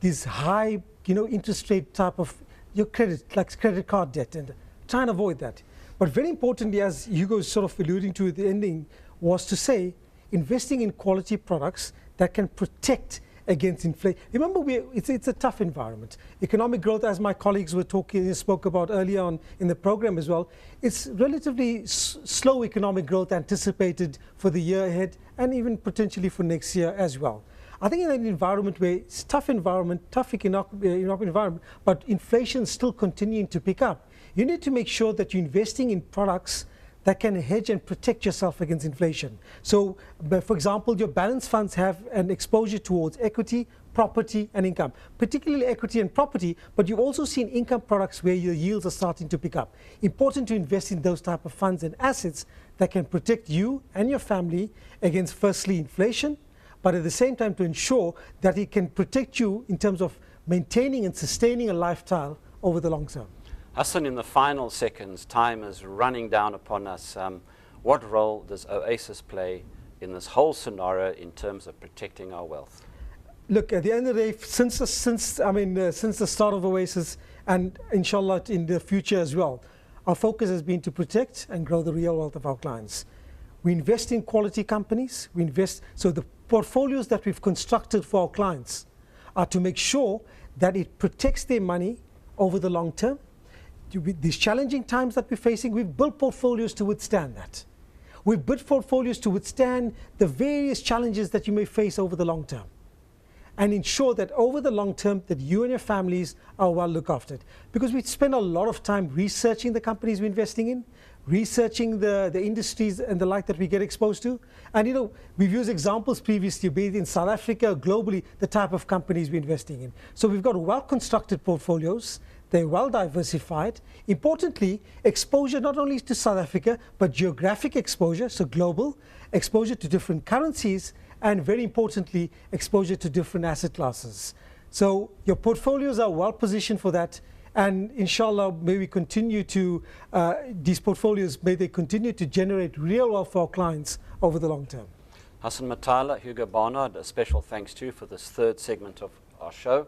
these high, interest rate type of your credit, like credit card debt, and try and avoid that. But very importantly, as Hugo is sort of alluding to at the ending, was to say, investing in quality products that can protect against inflation. Remember, it's a tough environment. Economic growth, as my colleagues spoke about earlier on in the program as well, it's relatively slow economic growth anticipated for the year ahead and even potentially for next year as well. I think in an environment where it's tough economic environment, but inflation is still continuing to pick up, you need to make sure that you're investing in products that can hedge and protect yourself against inflation. So, for example, your balance funds have an exposure towards equity, property, and income, particularly equity and property, but you've also seen income products where your yields are starting to pick up. Important to invest in those type of funds and assets that can protect you and your family against, firstly, inflation, but at the same time to ensure that it can protect you in terms of maintaining and sustaining a lifestyle over the long term. Hassan, in the final seconds, time is running down upon us. What role does Oasis play in this whole scenario in terms of protecting our wealth? Look, at the end of the day, since the start of Oasis, and inshallah in the future as well, our focus has been to protect and grow the real wealth of our clients. We invest in quality companies. So the portfolios that we've constructed for our clients are to make sure that it protects their money over the long term. These challenging times that we're facing, we've built portfolios to withstand that. We've built portfolios to withstand the various challenges that you may face over the long term, and ensure that over the long term that you and your families are well looked after. Because we spend a lot of time researching the companies we're investing in, researching the industries and the like that we get exposed to. And we've used examples previously, be it in South Africa, globally, the type of companies we're investing in. So we've got well-constructed portfolios They're well diversified. Importantly, exposure not only to South Africa, but geographic exposure, so global, exposure to different currencies, and very importantly, exposure to different asset classes. So your portfolios are well positioned for that. And inshallah, may we continue to, these portfolios, may they continue to generate real wealth for our clients over the long term. Hassan Motala, Hugo Barnard, a special thanks to you for this third segment of our show.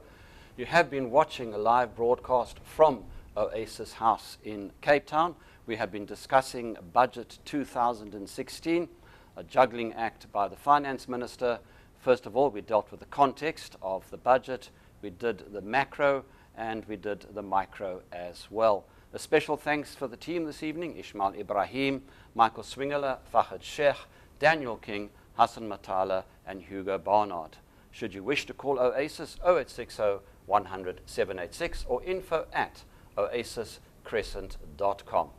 You have been watching a live broadcast from Oasis House in Cape Town. We have been discussing Budget 2016, a juggling act by the Finance Minister. First of all, we dealt with the context of the budget. We did the macro and we did the micro as well. A special thanks for the team this evening: Isma-el Ebrahim, Michael Swingler, Fahad Shaikh, Daniel King, Hassan Motala, and Hugo Barnard. Should you wish to call Oasis, 0860 100 786 or info@oasiscrescent.com.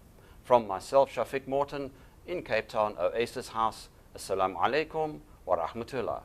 From myself, Shafiq Morton, in Cape Town, Oasis House, Assalamu alaikum wa rahmatullah.